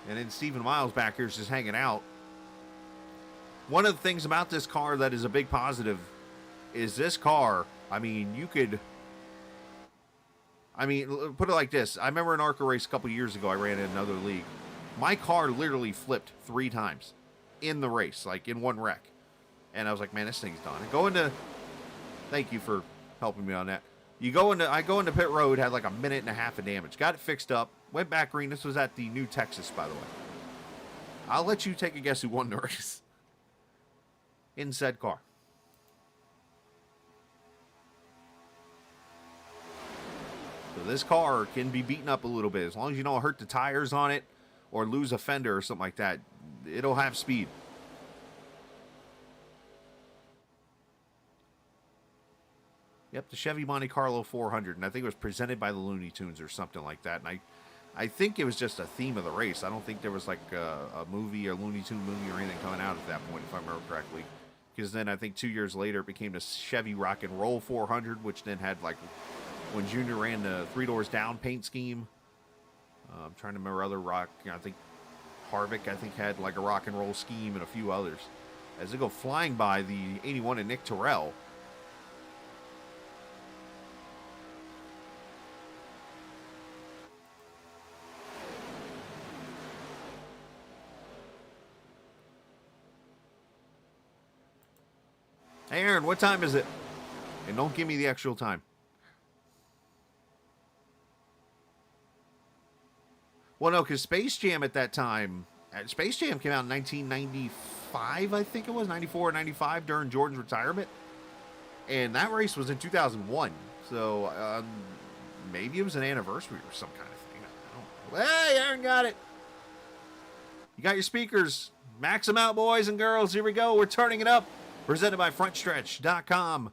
And then Stephen Miles back here is just hanging out. One of the things about this car that is a big positive is this car, I mean, you could I mean, put it like this. I remember an ARCA race a couple years ago. I ran in another league. My car literally flipped 3 times in the race, like in one wreck. And I was like, man, this thing's done. I go into... Thank you for helping me on that. I go into pit road, had like a minute and a half of damage. Got it fixed up. Went back green. This was at the New Texas, by the way. I'll let you take a guess who won the race. In said car. So this car can be beaten up a little bit. As long as you don't hurt the tires on it or lose a fender or something like that, it'll have speed. Yep, the Chevy Monte Carlo 400, and I think it was presented by the Looney Tunes or something like that. And I think it was just a theme of the race. I don't think there was like a movie or Looney Tune movie or anything coming out at that point, if I remember correctly. Because then I think 2 years later it became the Chevy Rock and Roll 400, which then had like when Junior ran the 3 doors down paint scheme. I'm trying to remember other rock. I think Harvick, had like a rock and roll scheme and a few others. As they go flying by the 81 and Nick Terrell. Hey, Aaron, what time is it? And don't give me the actual time. Well, no, because Space Jam at that time, Space Jam came out in 1995, I think it was, 94 or 95, during Jordan's retirement. And that race was in 2001. So maybe it was an anniversary or some kind of thing. I don't know. Hey, Aaron got it. You got your speakers. Max them out, boys and girls. Here we go. We're turning it up. Presented by FrontStretch.com.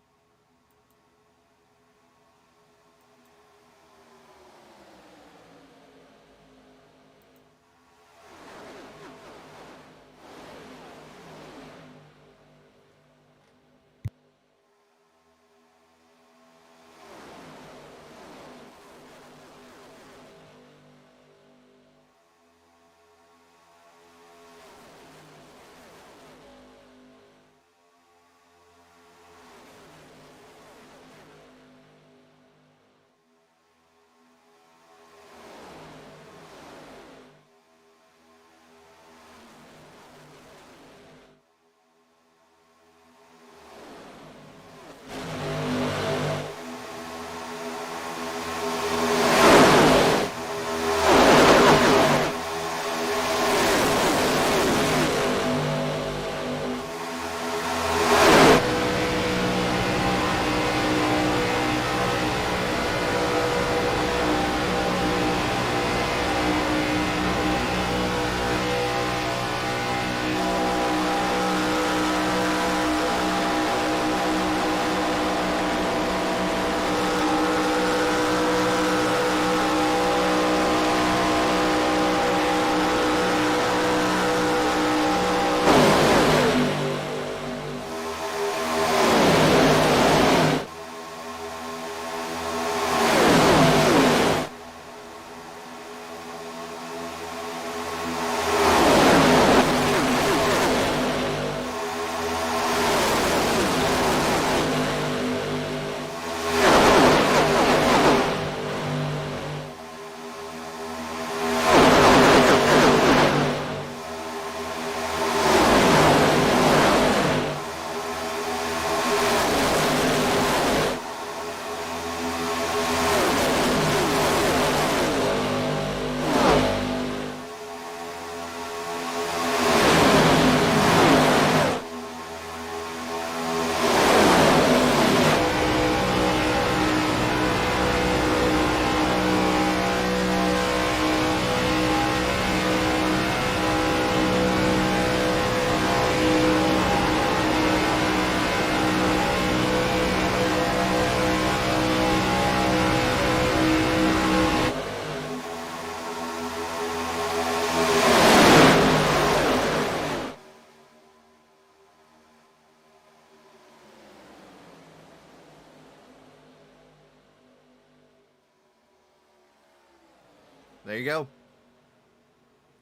There you go.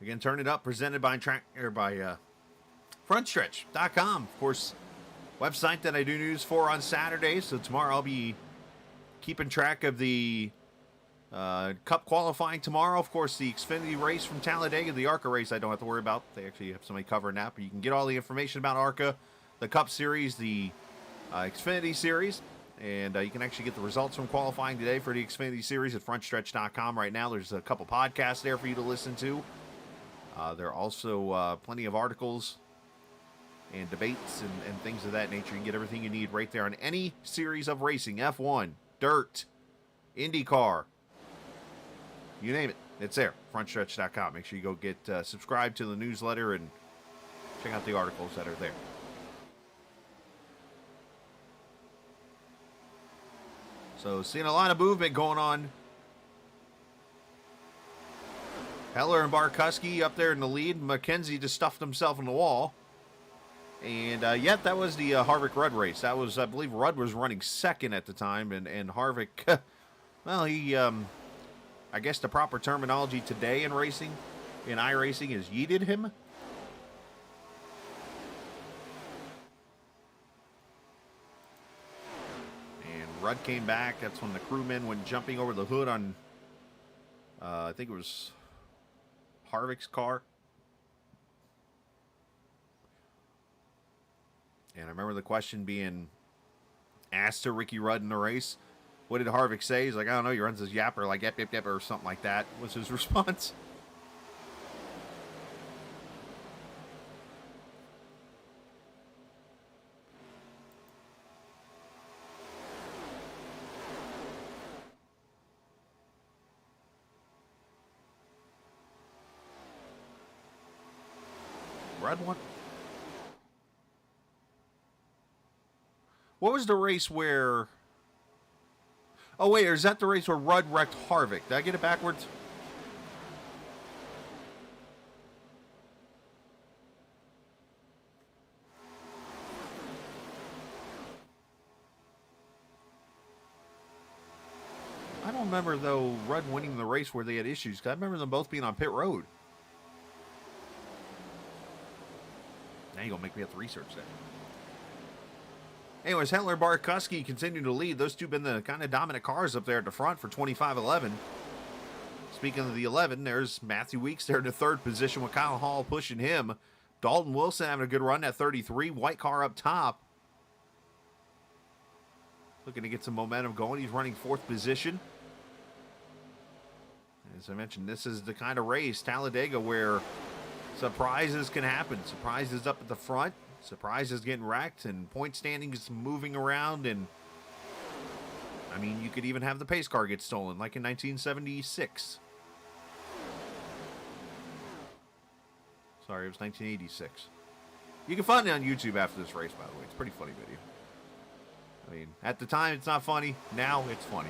Again, turn it up. Presented by FrontStretch.com. Of course, website that I do news for on Saturdays. So tomorrow I'll be keeping track of the Cup qualifying tomorrow. Of course, the Xfinity race from Talladega, the ARCA race I don't have to worry about. They actually have somebody covering that. But you can get all the information about ARCA, the Cup Series, the Xfinity Series. And you can actually get the results from qualifying today for the Xfinity Series at frontstretch.com right now. There's a couple podcasts there for you to listen to. There are also plenty of articles and debates and things of that nature. You can get everything you need right there on any series of racing. F1, Dirt, IndyCar, you name it. It's there. Frontstretch.com. Make sure you go get subscribed to the newsletter and check out the articles that are there. So, seeing a lot of movement going on. Heller and Barkuski up there in the lead. McKenzie just stuffed himself in the wall. And yet, that was the Harvick-Rudd race. That was, I believe, Rudd was running second at the time. And Harvick, well, he, I guess the proper terminology today in racing, in iRacing, is yeeted him. Rudd came back. That's when the crewmen went jumping over the hood on, I think it was Harvick's car. And I remember the question being asked to Ricky Rudd in the race. What did Harvick say? He's like, I don't know. He runs his yapper like yep, yep, yep, or something like that was his response. Rudd won. What was the race where... Oh, wait, or is that the race where Rudd wrecked Harvick? Did I get it backwards? I don't remember, though, Rudd winning the race where they had issues, because I remember them both being on pit road. Now you're going to make me have to research that. Anyways, Heller and Barkuski continue to lead. Those two have been the kind of dominant cars up there at the front for 25-11. Speaking of the 11, there's Matthew Weeks there in the third position with Kyle Hall pushing him. Dalton Wilson having a good run at 33. White car up top. Looking to get some momentum going. He's running fourth position. As I mentioned, this is the kind of race, Talladega, where surprises can happen. Surprises up at the front. Surprises getting wrecked. And point standings moving around. And, I mean, you could even have the pace car get stolen, like in 1976. Sorry, it was 1986. You can find it on YouTube after this race, by the way. It's a pretty funny video. I mean, at the time, it's not funny. Now, it's funny.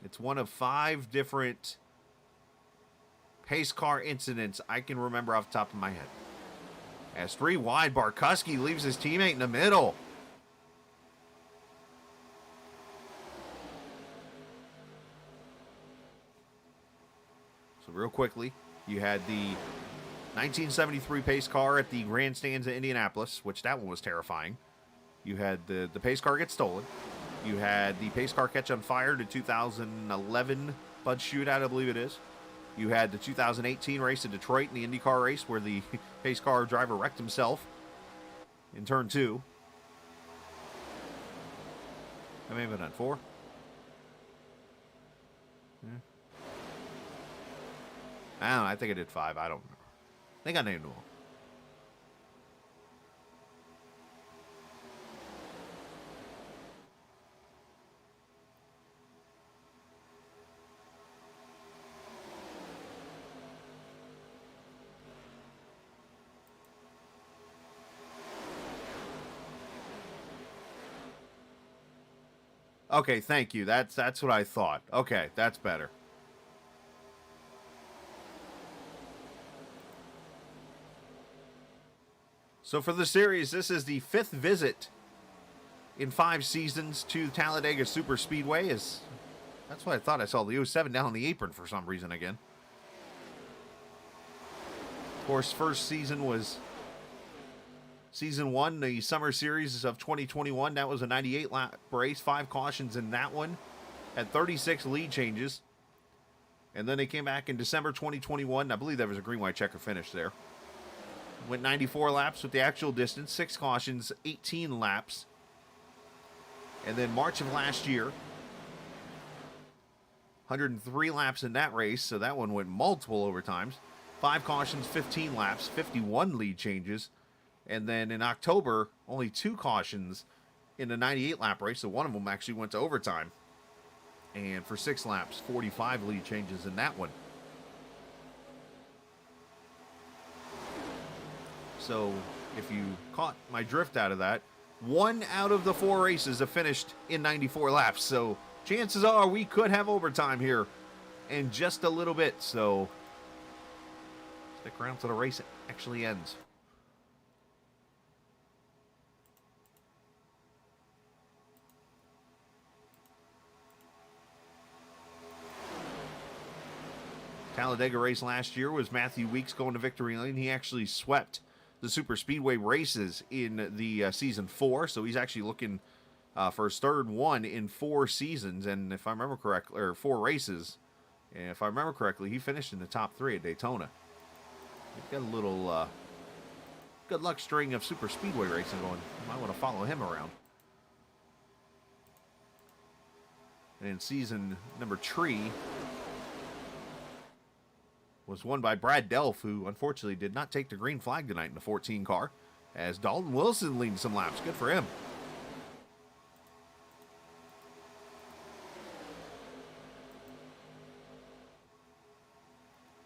It's one of 5 different pace car incidents I can remember off the top of my head. As 3 wide, Barkuski leaves his teammate in the middle. So real quickly, you had the 1973 pace car at the grandstands in Indianapolis, which that one was terrifying. You had the pace car get stolen. You had the pace car catch on fire, the 2011 Bud Shootout, I believe it is. You had the 2018 race in Detroit in the IndyCar race where the pace car driver wrecked himself in turn 2. I may have been on 4. Yeah. I don't know. I think I did 5. I don't remember. I think I named them all. Okay, thank you. That's what I thought. Okay, that's better. So for the series, this is the 5th visit in 5 seasons to Talladega Superspeedway. That's what I thought I saw the 07 down on the apron for some reason again. Of course, first season was Season 1, the Summer Series of 2021, that was a 98-lap race, 5 cautions in that one, had 36 lead changes. And then they came back in December 2021, I believe there was a green, white checker finish there. Went 94 laps with the actual distance, 6 cautions, 18 laps. And then March of last year, 103 laps in that race, so that one went multiple overtimes. 5 cautions, 15 laps, 51 lead changes. And then in October, only 2 cautions in the 98-lap race, so one of them actually went to overtime. And for 6 laps, 45 lead changes in that one. So if you caught my drift out of that, 1 out of the 4 races have finished in 94 laps. So chances are we could have overtime here in just a little bit. So stick around till the race actually ends. Talladega race last year was Matthew Weeks going to victory lane. He actually swept the Superspeedway races in the season 4, so he's actually looking for his third one in 4 seasons. And if I remember correctly, or 4 races, and if I remember correctly, he finished in the top 3 at Daytona. He's got a little good luck string of Superspeedway racing going. You might want to follow him around. And in season number 3 was won by Brad Delph, who unfortunately did not take the green flag tonight in the 14 car, as Dalton Wilson leading some laps. Good for him.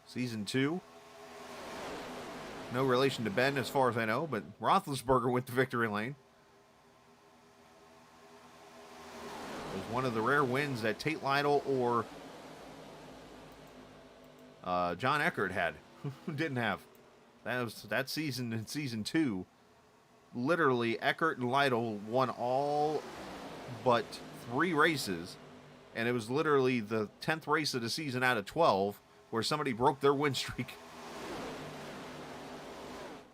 Season 2. No relation to Ben as far as I know, but Roethlisberger went to victory lane. It was one of the rare wins that Tate Lytle or John Eckert had, who didn't have. That was that season in season 2. Literally, Eckert and Lytle won all but 3 races, and it was literally the 10th race of the season out of 12 where somebody broke their win streak.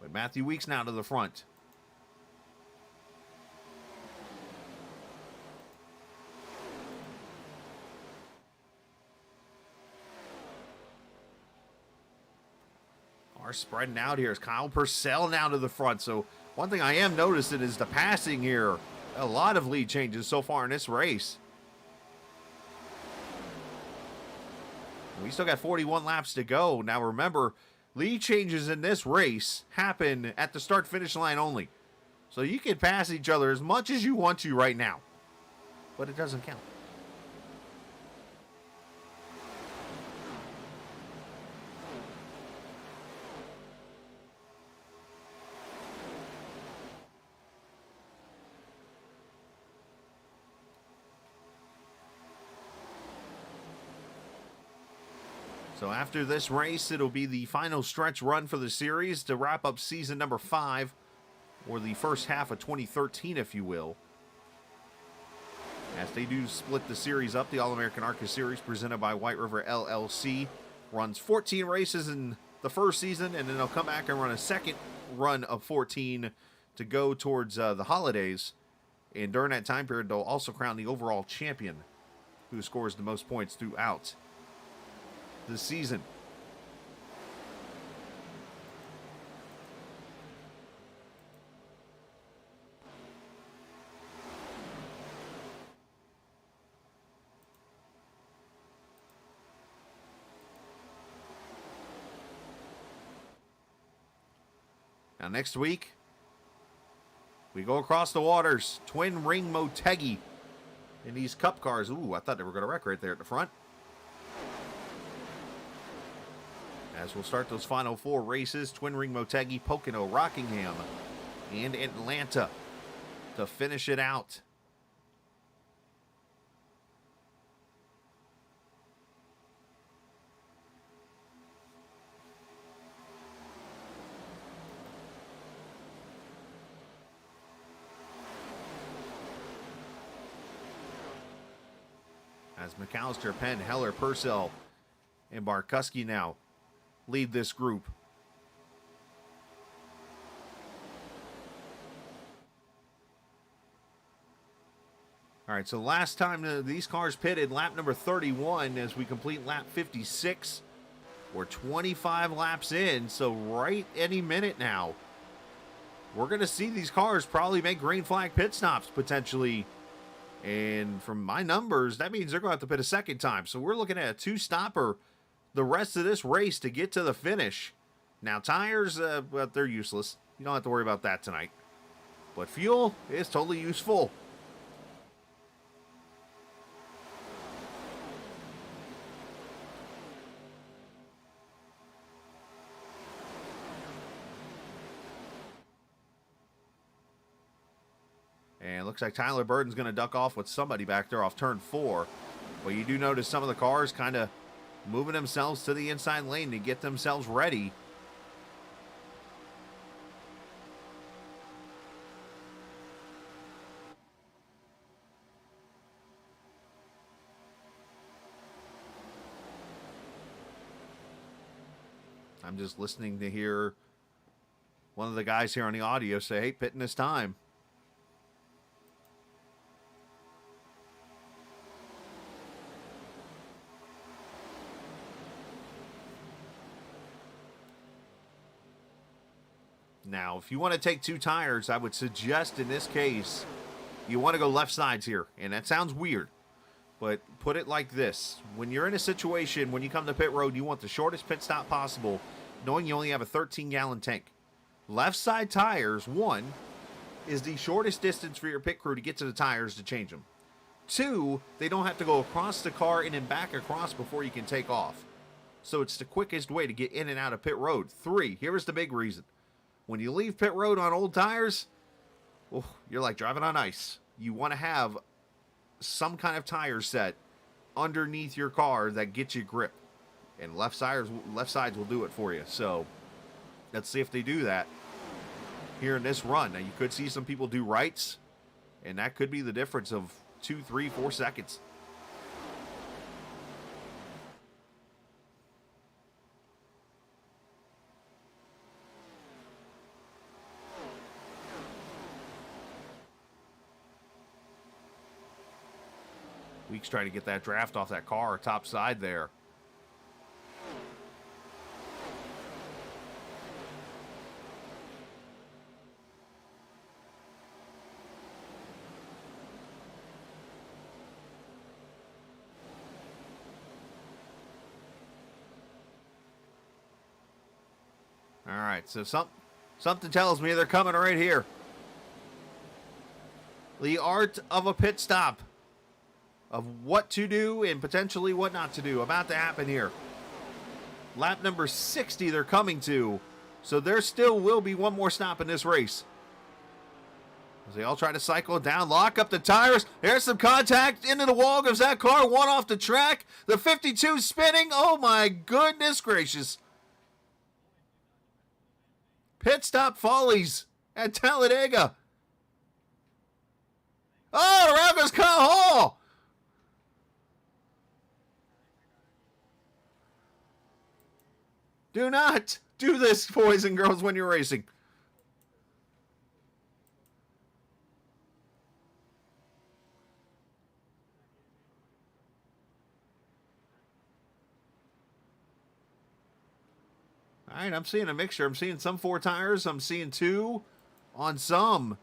But Matthew Weeks now to the front. Are spreading out here. Is Kyle Purcell now to the front. So one thing I am noticing is the passing here. A lot of lead changes so far in this race. We still got 41 laps to go. Now remember, lead changes in this race happen at the start-finish line only. So you can pass each other as much as you want to right now, but it doesn't count. So after this race, it'll be the final stretch run for the series to wrap up season number 5, or the first half of 2013, if you will. As they do split the series up, the All American ARCA Series, presented by Whiteriver LLC, runs 14 races in the first season, and then they'll come back and run a second run of 14 to go towards the holidays. And during that time period, they'll also crown the overall champion, who scores the most points throughout the season. Now next week, we go across the waters. Twin Ring Motegi in these cup cars. Ooh, I thought they were going to wreck right there at the front. As we'll start those final 4 races, Twin Ring Motegi, Pocono, Rockingham, and Atlanta to finish it out. As McAllister, Penn, Heller, Purcell, and Barkuski now lead this group. All right, so last time these cars pitted, lap number 31, as we complete lap 56. We're 25 laps in, so right any minute now, we're going to see these cars probably make green flag pit stops potentially. And from my numbers, that means they're going to have to pit a second time. So we're looking at a two-stopper the rest of this race to get to the finish. Now, tires, well, they're useless. You don't have to worry about that tonight. But fuel is totally useful. And it looks like Tyler Burton's going to duck off with somebody back there off turn 4. But you do notice some of the cars kind of moving themselves to the inside lane to get themselves ready. I'm just listening to hear one of the guys here on the audio say, hey, pitting this time. Now, if you want to take two tires, I would suggest in this case, you want to go left sides here. And that sounds weird, but put it like this. When you're in a situation, when you come to pit road, you want the shortest pit stop possible, knowing you only have a 13-gallon tank. Left side tires, 1, is the shortest distance for your pit crew to get to the tires to change them. 2, they don't have to go across the car and then back across before you can take off. So it's the quickest way to get in and out of pit road. 3, here is the big reason. When you leave pit road on old tires, well, you're like driving on ice. You want to have some kind of tire set underneath your car that gets you grip. And left sides will do it for you. So let's see if they do that here in this run. Now, you could see some people do rights, and that could be the difference of 2, 3, 4 seconds. Weeks trying to get that draft off that car, top side there. All right, so something tells me they're coming right here. The art of a pit stop, of what to do and potentially what not to do, about to happen here. Lap number 60 they're coming to, so there still will be one more stop in this race. As they all try to cycle it down, lock up the tires. There's some contact into the wall. Goes that car, one off the track. The 52 spinning. Oh my goodness gracious. Pit stop follies at Talladega. Oh, around goes Kyle Hall. Do not do this, boys and girls, when you're racing. All right, I'm seeing a mixture. I'm seeing some 4 tires. I'm seeing 2 on some.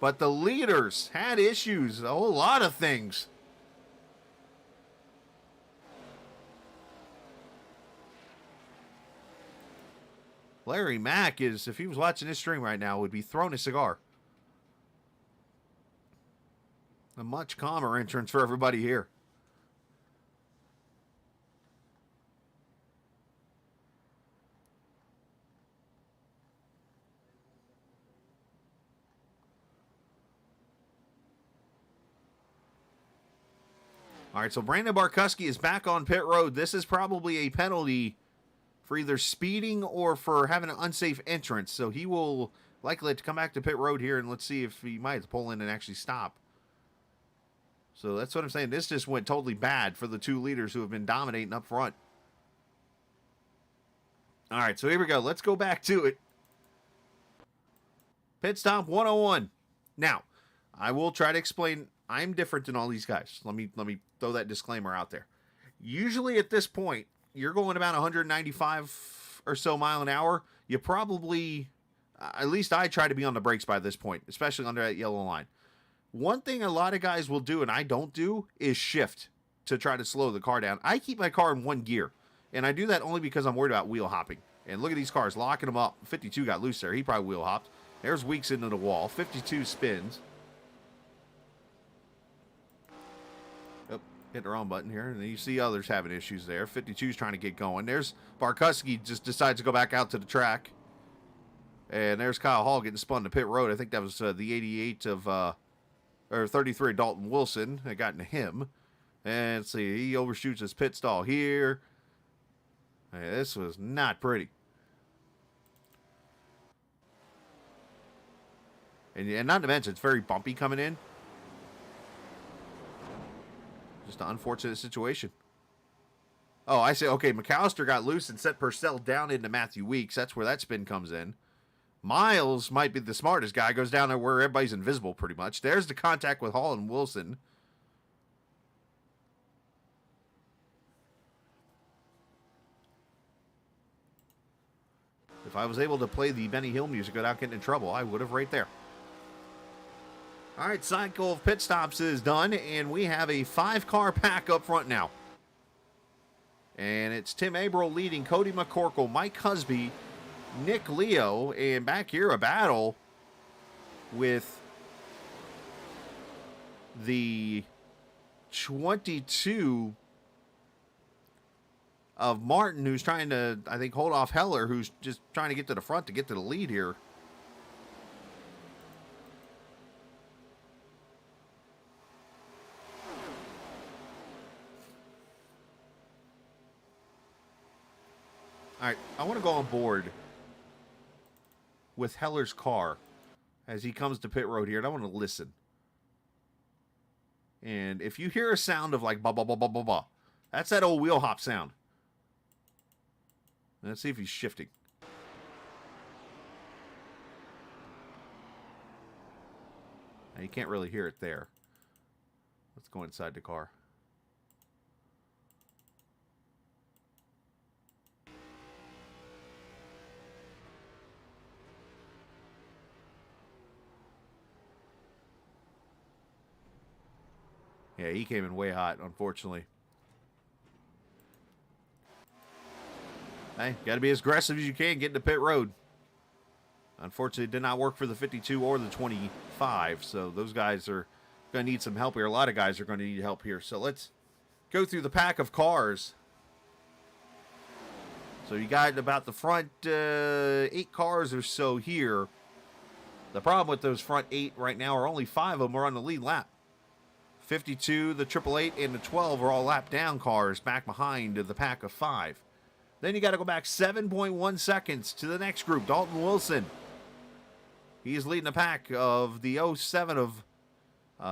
But the leaders had issues. A whole lot of things. Larry Mack is, if he was watching this stream right now, would be throwing a cigar. A much calmer entrance for everybody here. All right, so Brandon Barkuski is back on pit road. This is probably a penalty for either speeding or for having an unsafe entrance. So he will likely have to come back to pit road here, and let's see if he might have to pull in and actually stop. So that's what I'm saying. This just went totally bad for the 2 leaders who have been dominating up front. All right, so here we go. Let's go back to it. Pit stop 101. Now, I will try to explain. I'm different than all these guys. Let me throw that disclaimer out there. Usually at this point, you're going about 195 or so mile an hour. You probably, at least I try to be on the brakes by this point, especially under that yellow line. One thing a lot of guys will do, and I don't do, is shift to try to slow the car down. I keep my car in one gear, and I do that only because I'm worried about wheel hopping. And look at these cars, locking them up. 52 got loose there. He probably wheel hopped. There's Weeks into the wall. 52 spins. Oh, hit the wrong button here. And then you see others having issues there. 52's trying to get going. There's Barkuski just decides to go back out to the track. And there's Kyle Hall getting spun to pit road. I think that was the 88 of, or 33 Dalton Wilson that got into him. And let's see, he overshoots his pit stall here. Hey, this was not pretty. And not to mention, it's very bumpy coming in. Just an unfortunate situation. Oh, I say, okay, McAllister got loose and set Purcell down into Matthew Weeks. That's where that spin comes in. Miles might be the smartest guy. Goes down there where everybody's invisible pretty much. There's the contact with Hall and Wilson. If I was able to play the Benny Hill music without getting in trouble, I would have right there. All right, cycle of pit stops is done, and we have a 5-car pack up front now. And it's Tim Abril leading, Cody McCorkle, Mike Husby, Nick Leo, and back here a battle with the 22 of Martin, who's trying to, I think, hold off Heller, who's just trying to get to the front to get to the lead here. All right, I want to go on board with Heller's car as he comes to pit road here, and I want to listen. And if you hear a sound of like ba ba ba ba ba ba, that's that old wheel hop sound. Let's see if he's shifting. Now, you can't really hear it there. Let's go inside the car. Yeah, he came in way hot, unfortunately. Hey, got to be as aggressive as you can get into pit road. Unfortunately, it did not work for the 52 or the 25, so those guys are going to need some help here. A lot of guys are going to need help here. So let's go through the pack of cars. So you got about the front 8 cars or so here. The problem with those front 8 right now are only 5 of them are on the lead lap. 52, the 888, and the 12 are all lap down cars back behind the pack of 5. Then you got to go back 7.1 seconds to the next group, Dalton Wilson. He's leading the pack of the 07 of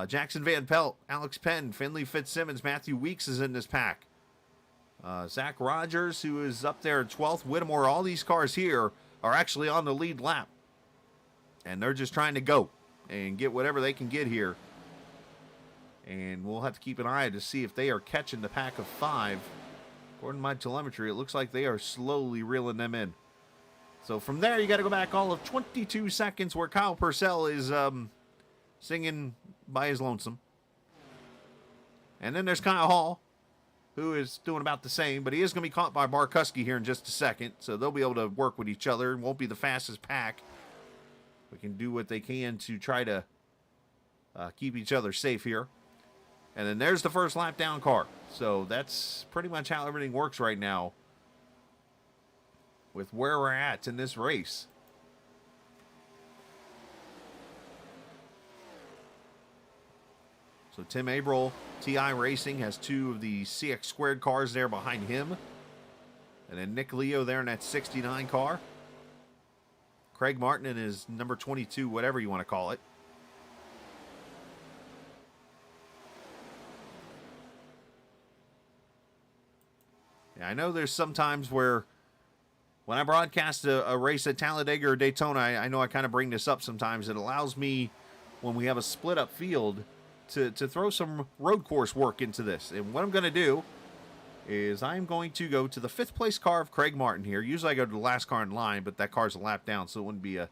Jackson Van Pelt, Alex Penn, Finley Fitzsimmons, Matthew Weeks is in this pack. Zach Rogers, who is up there at 12th, Whittemore, all these cars here are actually on the lead lap. And they're just trying to go and get whatever they can get here. And we'll have to keep an eye to see if they are catching the pack of 5. According to my telemetry, it looks like they are slowly reeling them in. So from there, you got to go back all of 22 seconds where Kyle Purcell is singing by his lonesome. And then there's Kyle Hall, who is doing about the same, but he is going to be caught by Barkuski here in just a second. So they'll be able to work with each other. It won't be the fastest pack. We can do what they can to try to keep each other safe here. And then there's the first lap down car. So that's pretty much how everything works right now with where we're at in this race. So Tim Abril, TI Racing, has 2 of the CX squared cars there behind him. And then Nick Leo there in that 69 car. Craig Martin in his number 22, whatever you want to call it. I know there's some times where when I broadcast a race at Talladega or Daytona, I know I kind of bring this up sometimes. It allows me when we have a split up field to throw some road course work into this. And what I'm going to do is I'm going to go to the 5th place car of Craig Martin here. Usually I go to the last car in line, but that car's a lap down, so it wouldn't be a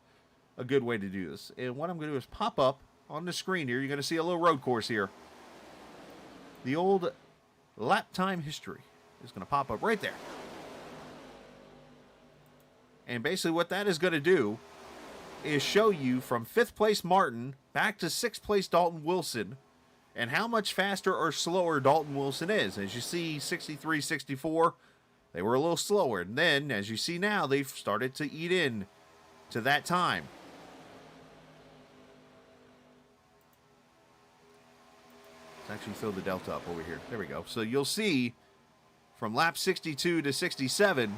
good way to do this. And what I'm going to do is pop up on the screen here. You're going to see a little road course here. The old lap time history is going to pop up right there. And basically what that is going to do is show you from 5th place Martin back to 6th place Dalton Wilson and how much faster or slower Dalton Wilson is. As you see, 63, 64, they were a little slower. And then, as you see now, they've started to eat in to that time. Let's actually fill the delta up over here. There we go. So you'll see from lap 62 to 67,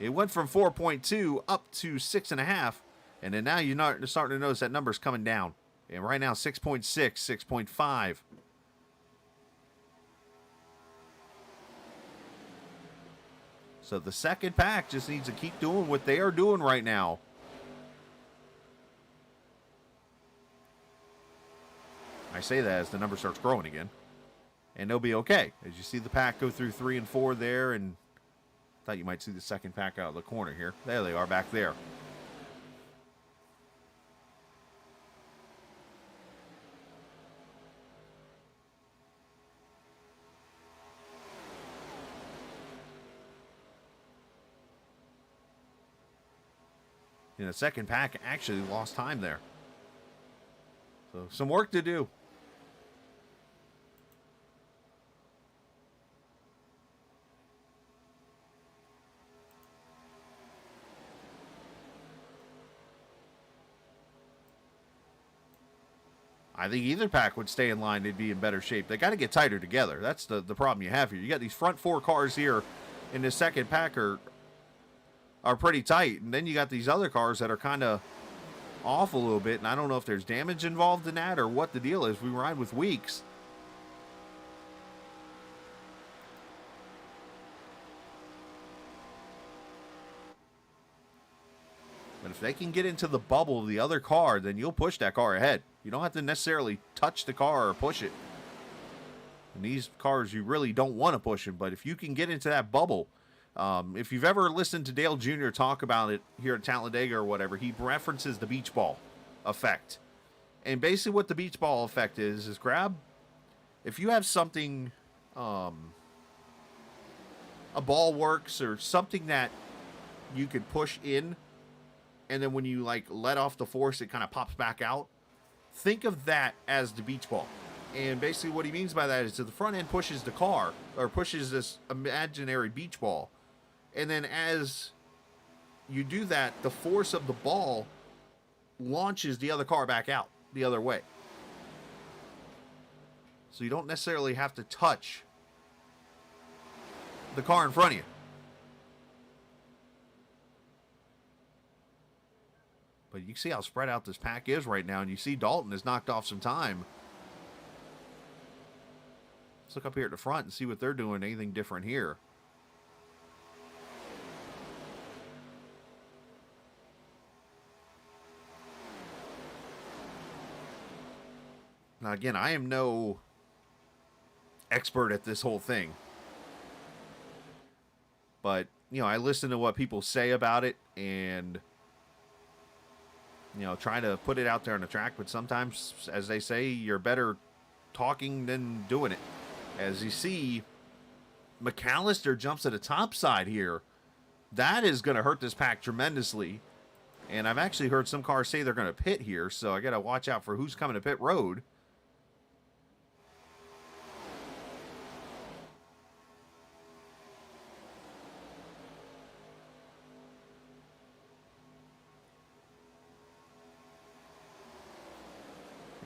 it went from 4.2 up to 6.5, and then now you're starting to notice that number's coming down. And right now, 6.6, 6.5. So the second pack just needs to keep doing what they are doing right now. I say that as the number starts growing again. And they'll be okay. As you see the pack go through 3 and 4 there, and thought you might see the second pack out of the corner here. There they are back there. And the second pack actually lost time there. So some work to do. I think either pack would stay in line. They'd be in better shape. They got to get tighter together. That's the problem you have here. You got these front 4 cars here in this second pack are pretty tight. And then you got these other cars that are kind of off a little bit. And I don't know if there's damage involved in that or what the deal is. We ride with weeks. But if they can get into the bubble of the other car, then you'll push that car ahead. You don't have to necessarily touch the car or push it. And these cars, you really don't want to push them. But if you can get into that bubble, if you've ever listened to Dale Jr. talk about it here at Talladega or whatever, he references the beach ball effect. And basically what the beach ball effect is grab, if you have something, a ball works or something that you could push in, and then when you like let off the force, it kind of pops back out. Think of that as the beach ball. And basically what he means by that is that the front end pushes the car, or pushes this imaginary beach ball. And then as you do that, the force of the ball launches the other car back out the other way. So you don't necessarily have to touch the car in front of you. But you can see how spread out this pack is right now, and you see Dalton has knocked off some time. Let's look up here at the front and see what they're doing. Anything different here? Now, again, I am no expert at this whole thing. But, you know, I listen to what people say about it and, you know, try to put it out there on the track. But sometimes, as they say, you're better talking than doing it. As you see, McAllister jumps to the top side here. That is going to hurt this pack tremendously. And I've actually heard some cars say they're going to pit here, so I got to watch out for who's coming to pit road.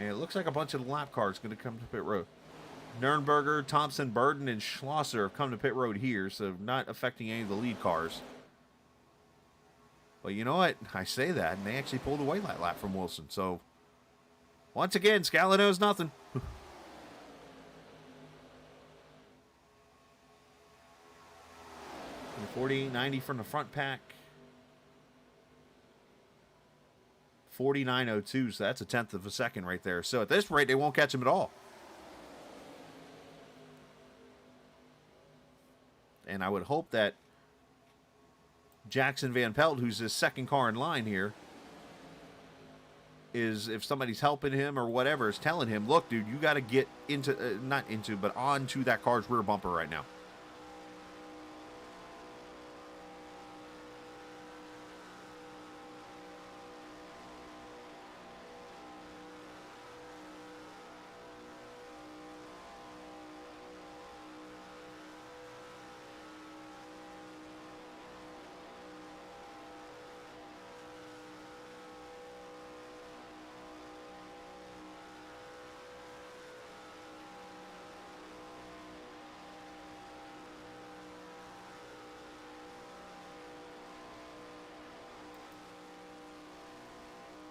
And it looks like a bunch of lap cars going to come to pit road. Nürnberger, Thompson, Burden, and Schlosser have come to pit road here, so not affecting any of the lead cars. But you know what? I say that, and they actually pulled away that lap from Wilson. So, once again, Scala knows nothing. 48.90 from the front pack. 49.02, so that's a tenth of a second right there. So at this rate, they won't catch him at all. And I would hope that Jackson Van Pelt, who's his second car in line here, is, if somebody's helping him or whatever, is telling him, look, dude, you got to get into, not into, but onto that car's rear bumper right now.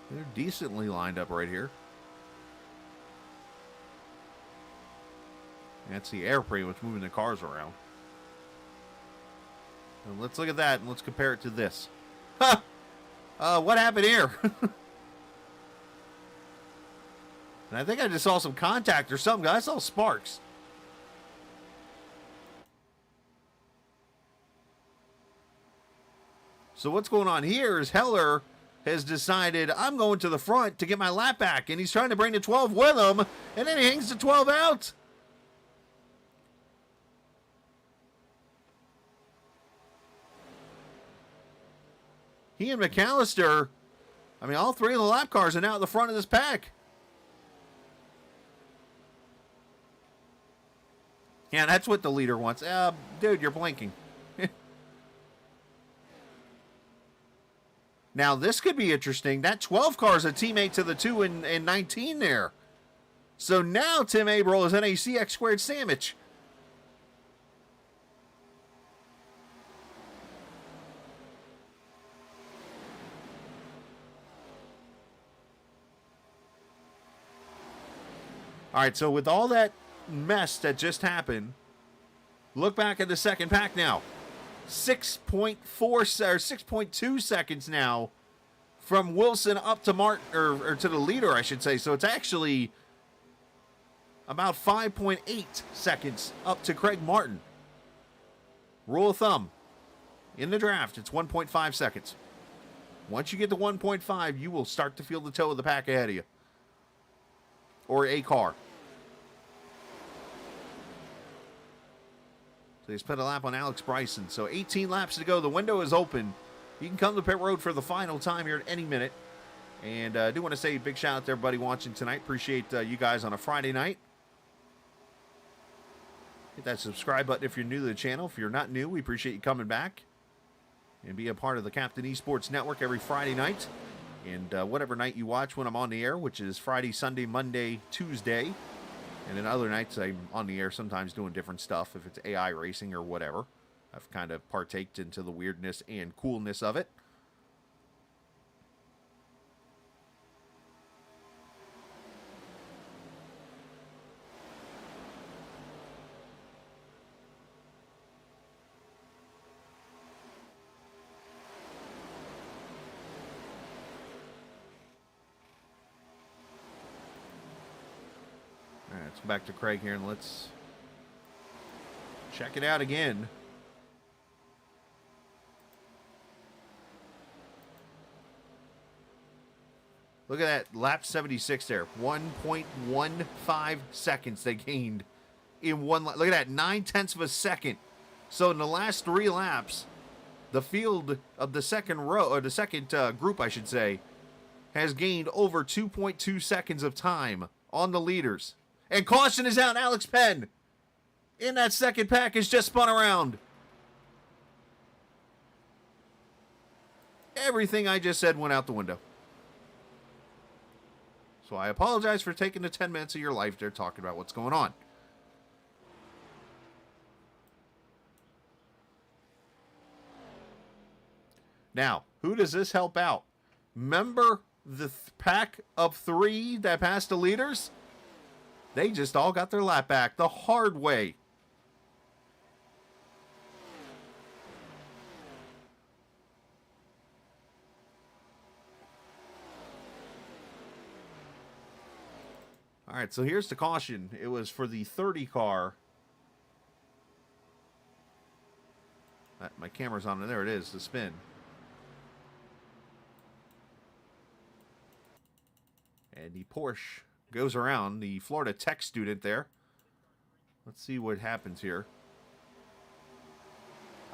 They're decently lined up right here. That's the air pretty much moving the cars around. And let's look at that and let's compare it to this. Ha! What happened here? And I think I just saw some contact or something. I saw sparks. So what's going on here is Heller has decided, I'm going to the front to get my lap back, and he's trying to bring the 12 with him, and then he hangs the 12 out. He and McAllister, I mean, all three of the lap cars are now at the front of this pack. Yeah, that's what the leader wants. Dude, you're blinking. Now, this could be interesting. That 12 car is a teammate to the 2 and 19 there. So now Tim Averill is in a CX squared sandwich. All right, so with all that mess that just happened, look back at the second pack now. 6.4 or 6.2 seconds now from Wilson up to or to the leader, I should say. So it's actually about 5.8 seconds up to Craig Martin. Rule of thumb, in the draft, it's 1.5 seconds. Once you get to 1.5, you will start to feel the toe of the pack ahead of you. Or a car. So they spent a lap on Alex Bryson. So 18 laps to go. The window is open. You can come to pit road for the final time here at any minute. And I do want to say a big shout out to everybody watching tonight. Appreciate you guys on a Friday night. Hit that subscribe button if you're new to the channel. If you're not new, we appreciate you coming back. And be a part of the Captain Esports Network every Friday night. And whatever night you watch when I'm on the air, which is Friday, Sunday, Monday, Tuesday. And then other nights I'm on the air sometimes doing different stuff, if it's AI racing or whatever. I've kind of partaked into the weirdness and coolness of it. All right, let's go back to Craig here and let's check it out again. Look at that, lap 76 there. 1.15 seconds they gained in one lap. Look at that, 9/10 of a second. So in the last 3 laps, the field of the second row, or the second group, I should say, has gained over 2.2 seconds of time on the leaders. And caution is out. Alex Penn in that second pack has just spun around. Everything I just said went out the window. So I apologize for taking the 10 minutes of your life there talking about what's going on. Now, who does this help out? Remember the pack of 3 that passed the leaders? They just all got their lap back the hard way. All right, so here's the caution. It was for the 30 car. My camera's on, and there it is, the spin. And the Porsche goes around the Florida Tech student there. Let's see what happens here.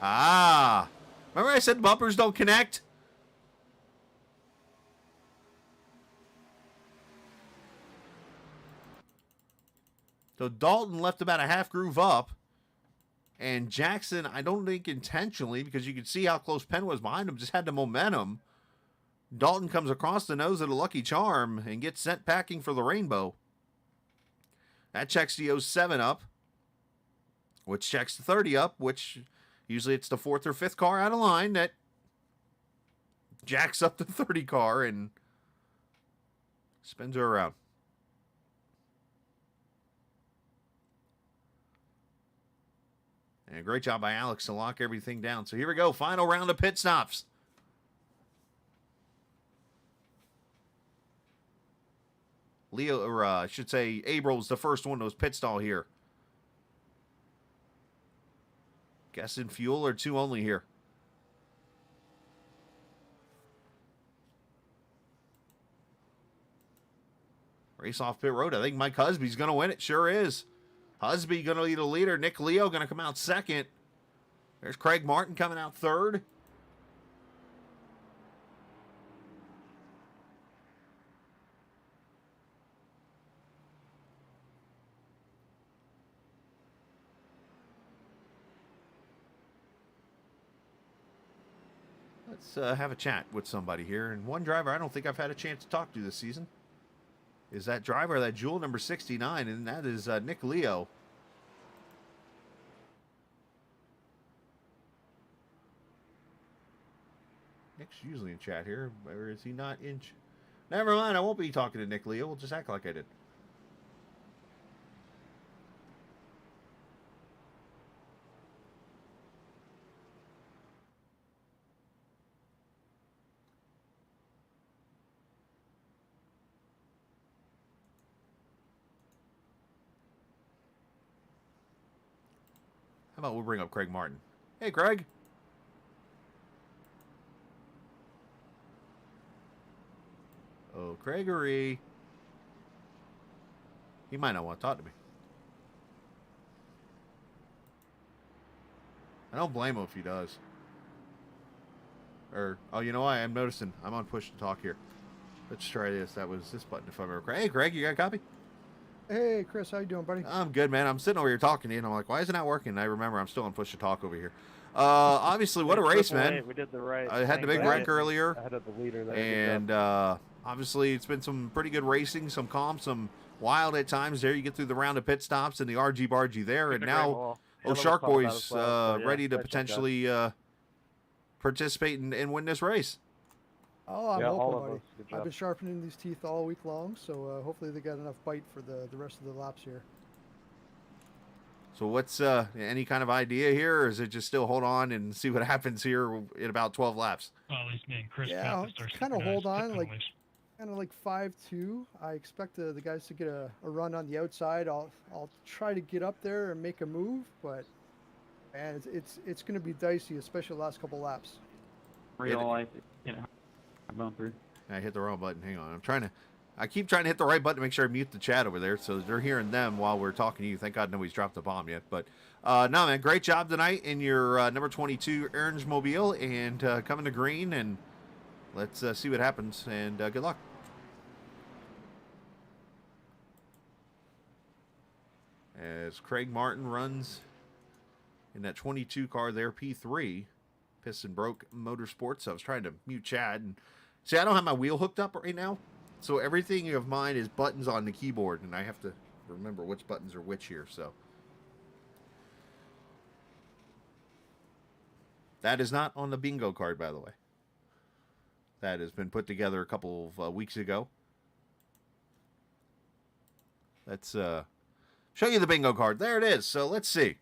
Ah! Remember I said bumpers don't connect? So Dalton left about a half groove up. And Jackson, I don't think intentionally, because you could see how close Penn was behind him, just had the momentum. Dalton comes across the nose of the Lucky Charm and gets sent packing for the rainbow. That checks the 07 up, which checks the 30 up, which usually it's the 4th or 5th car out of line that jacks up the 30 car and spins her around. And a great job by Alex to lock everything down. So here we go, final round of pit stops. Leo, or I should say, Abel's the first one to his pit stall here. Guessing fuel or 2 only here. Race off pit road. I think Mike Husby's going to win it. Sure is. Husby going to lead a leader. Nick Leo going to come out second. There's Craig Martin coming out third. Let's have a chat with somebody here. And one driver I don't think I've had a chance to talk to this season is that driver, that Jewel number 69, and that is Nick Leo. Nick's usually in chat here, or is he not in? Never mind, I won't be talking to Nick Leo. We'll just act like I did. How about we'll bring up Craig Martin? Hey, Craig. Oh, Gregory. He might not want to talk to me. I don't blame him if he does. Or, oh, you know what? I'm noticing. I'm on push to talk here. Let's try this. That was this button if I remember. Hey, Greg, you got a copy? Hey, Chris, how you doing, buddy? I'm good, man. I'm sitting over here talking to you, and I'm like, why isn't that working? And I remember I'm still on push to talk over here. Obviously, what a race, man. We did the right. I had the big wreck earlier. Ahead of the leader there. And obviously, it's been some pretty good racing, some calm, some wild at times. There, you get through the round of pit stops and the RG Bargy there, and now Shark Boy's ready to potentially participate and win this race. Oh, I'm all open, of buddy. us. Good I've job. been sharpening these teeth all week long, so hopefully they got enough bite for the rest of the laps here. So what's any kind of idea here, or is it just still hold on and see what happens here in about 12 laps? Well, at least me and Chris Yeah, got to start kind of synchronized hold pit on, like penalties. kind of like 5-2. I expect the guys to get a run on the outside. I'll try to get up there and make a move, but man, it's going to be dicey, especially the last couple laps. Real life, bumper. I hit the wrong button. Hang on. I keep trying to hit the right button to make sure I mute the chat over there, so they're hearing them while we're talking to you. Thank God nobody's dropped the bomb yet. But no, man, great job tonight in your number 22 Orange Mobile and coming to green, and let's see what happens. And good luck. As Craig Martin runs in that 22 car there, P3, Piston Broke Motorsports. I was trying to mute chat, and see, I don't have my wheel hooked up right now. So everything of mine is buttons on the keyboard, and I have to remember which buttons are which here. So that is not on the bingo card, by the way. That has been put together a couple of weeks ago. Let's show you the bingo card. There it is. So let's see.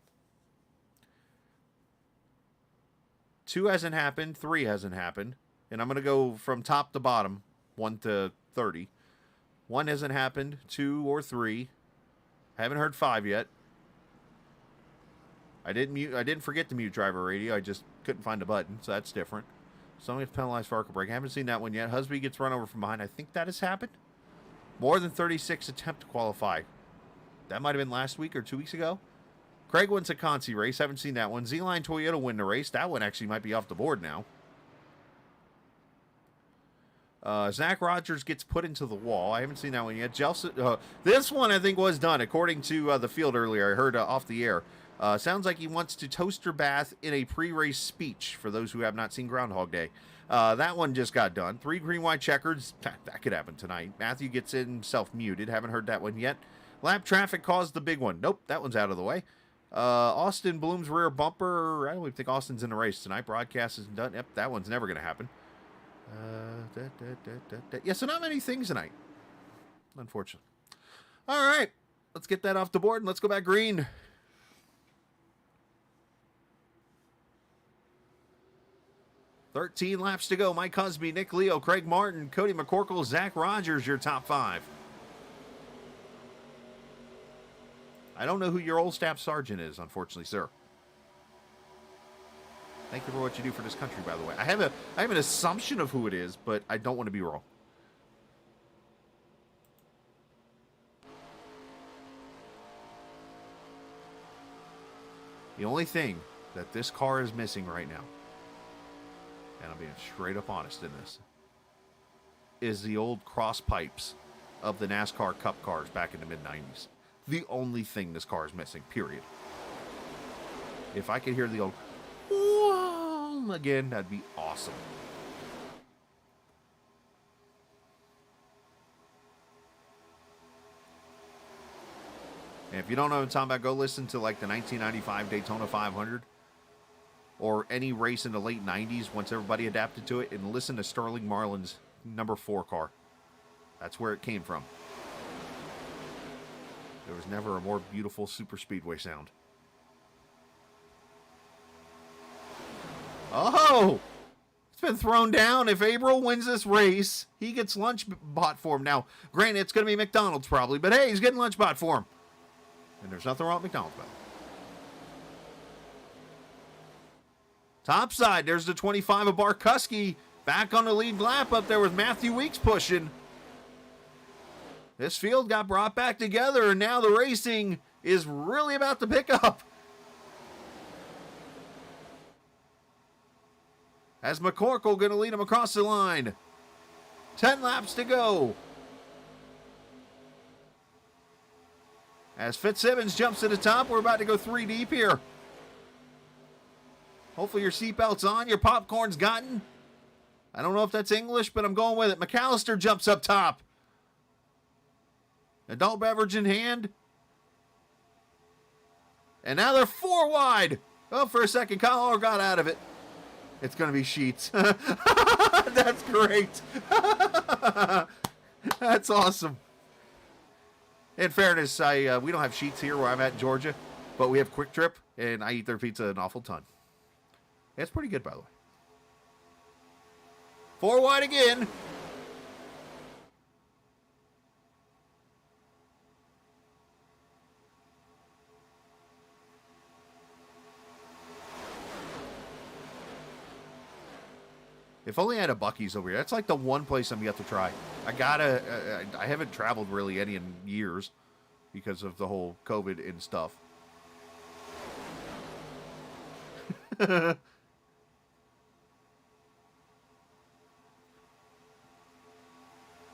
2 hasn't happened. 3 hasn't happened. And I'm going to go from top to bottom, 1 to 30. 1 hasn't happened. 2 or 3. I haven't heard 5 yet. I didn't forget to mute driver radio. I just couldn't find a button, so that's different. Someone gets penalized for ARCA brake. I haven't seen that one yet. Husby gets run over from behind. I think that has happened. More than 36 attempt to qualify. That might have been last week or 2 weeks ago. Craig wins a Consi race. Haven't seen that one. Z-Line Toyota win the race. That one actually might be off the board now. Zach Rogers gets put into the wall. I haven't seen that one yet. This one I think was done, according to the field earlier. I heard off the air. Sounds like he wants to toaster bath in a pre-race speech, for those who have not seen Groundhog Day. That one just got done. 3 green, white checkers. That could happen tonight. Matthew gets in self-muted. Haven't heard that one yet. Lap traffic caused the big one. Nope, that one's out of the way. Austin Bloom's rear bumper. I don't even think Austin's in the race tonight. Broadcast isn't done. Yep, that one's never going to happen. Yeah, so not many things tonight, unfortunately. All right, let's get that off the board and let's go back green. $13 laps to go. Mike Husby, Nick Leo, Craig Martin, Cody McCorkle, Zach Rogers, your top 5. I don't know who your old staff sergeant is, unfortunately, sir. Thank you for what you do for this country, by the way. I have an assumption of who it is, but I don't want to be wrong. The only thing that this car is missing right now, and I'm being straight up honest in this, is the old cross pipes of the NASCAR Cup cars back in the mid-90s. The only thing this car is missing, period. If I could hear the old whoa again, that'd be awesome. And if you don't know what I'm talking about, go listen to like the 1995 Daytona 500 or any race in the late 90s once everybody adapted to it, and listen to Sterling Marlin's number 4 car. That's where it came from. There was never a more beautiful superspeedway sound. Oh! It's been thrown down. If Averill wins this race, he gets lunch bought for him. Now, granted, it's going to be McDonald's probably, but hey, he's getting lunch bought for him. And there's nothing wrong with McDonald's about it. Top side, there's the 25 of Barkuski. Back on the lead lap up there with Matthew Weeks pushing. This field got brought back together, and now the racing is really about to pick up. As McCorkle going to lead him across the line. 10 laps to go. As Fitzsimmons jumps to the top, we're about to go 3 deep here. Hopefully your seatbelt's on, your popcorn's gotten. I don't know if that's English, but I'm going with it. McAllister jumps up top. Adult beverage in hand. And now they're 4 wide. Oh, for a second, Kyle Orr got out of it. It's going to be Sheets. That's great. That's awesome. In fairness, we don't have Sheets here where I'm at in Georgia, but we have Quick Trip, and I eat their pizza an awful ton. It's pretty good, by the way. 4 wide again. If only I had a Buc-ee's over here. That's like the one place I'm yet to try. I haven't traveled really any in years because of the whole COVID and stuff.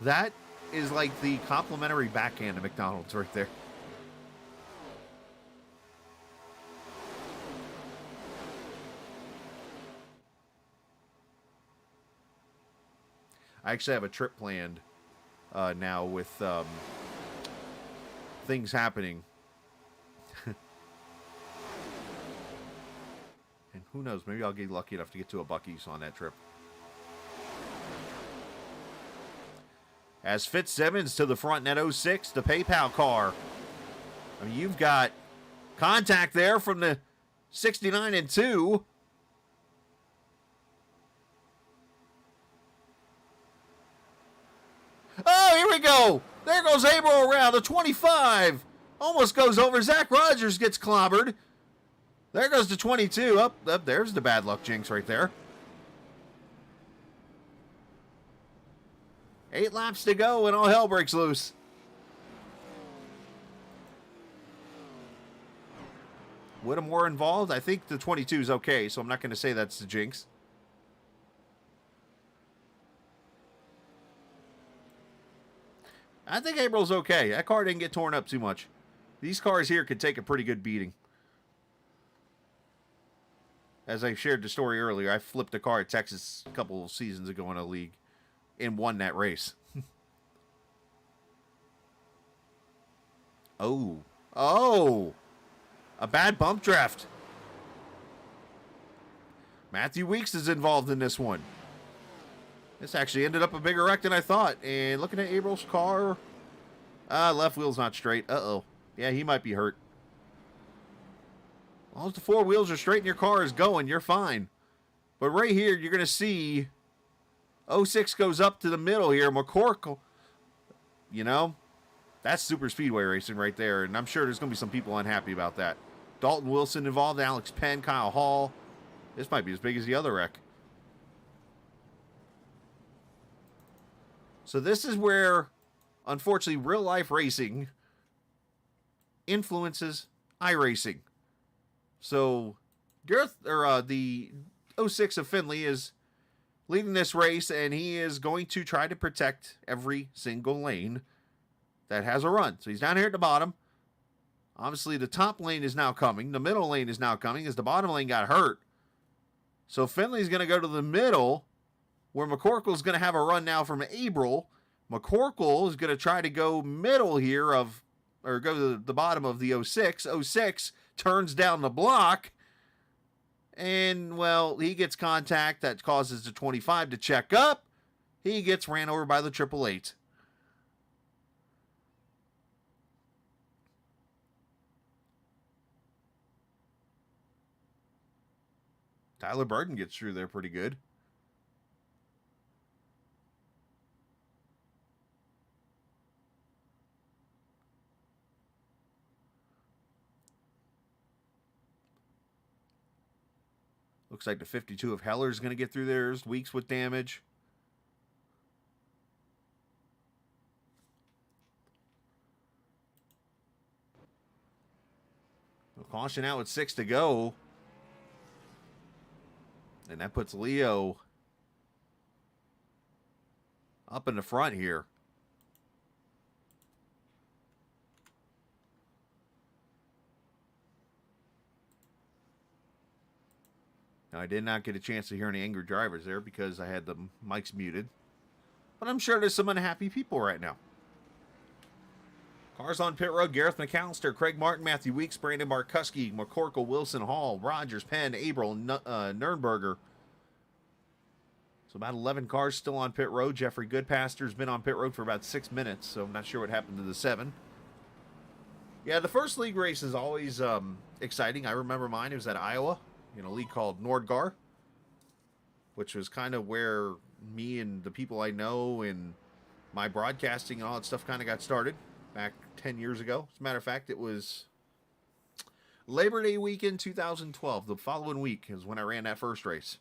That is like the complimentary backhand of McDonald's right there. I actually have a trip planned now with things happening. And who knows, maybe I'll get lucky enough to get to a Buc-ee's on that trip. As Fitzsimmons to the front in that 06, the PayPal car. I mean, you've got contact there from the 69 and 2. Oh, here we go. There goes April around the 25. Almost goes over. Zach Rogers gets clobbered. There goes the 22. Up, there's the bad luck jinx right there. 8 laps to go and all hell breaks loose. Whittemore involved? I think the 22 is okay, so I'm not going to say that's the jinx. I think April's okay. That car didn't get torn up too much. These cars here could take a pretty good beating. As I shared the story earlier, I flipped a car at Texas a couple of seasons ago in a league and won that race. Oh. A bad bump draft. Matthew Weeks is involved in this one. This actually ended up a bigger wreck than I thought. And looking at April's car, left wheel's not straight. Uh-oh. Yeah, he might be hurt. As long as the 4 wheels are straight and your car is going, you're fine. But right here, you're going to see 06 goes up to the middle here. McCorkle, you know, that's super speedway racing right there. And I'm sure there's going to be some people unhappy about that. Dalton Wilson involved, Alex Penn, Kyle Hall. This might be as big as the other wreck. So this is where, unfortunately, real life racing influences iRacing. So Gareth, or the 06 of Finley is leading this race, and he is going to try to protect every single lane that has a run. So he's down here at the bottom. Obviously, the top lane is now coming. The middle lane is now coming as the bottom lane got hurt. So Finley's going to go to the middle, where McCorkle's going to have a run now from April. McCorkle is going to try to go middle here of, or go to the bottom of the 06. 06 turns down the block. And, well, he gets contact that causes the 25 to check up. He gets ran over by the 888. Tyler Burton gets through there pretty good. Looks like the 52 of Heller is going to get through there. There's Weeks with damage. Caution out with 6 to go. And that puts Leo up in the front here. Now, I did not get a chance to hear any angry drivers there because I had the mics muted. But I'm sure there's some unhappy people right now. Cars on pit road: Gareth McAllister, Craig Martin, Matthew Weeks, Brandon Markuski, McCorkle, Wilson, Hall, Rogers, Penn, April, Nurnberger. So about 11 cars still on pit road. Jeffrey Goodpaster's been on pit road for about 6 minutes, so I'm not sure what happened to the 7. Yeah, the first league race is always exciting. I remember mine. It was at Iowa, in a league called Nordgar, which was kind of where me and the people I know and my broadcasting and all that stuff kind of got started back 10 years ago. As a matter of fact, it was Labor Day weekend 2012. The following week is when I ran that first race.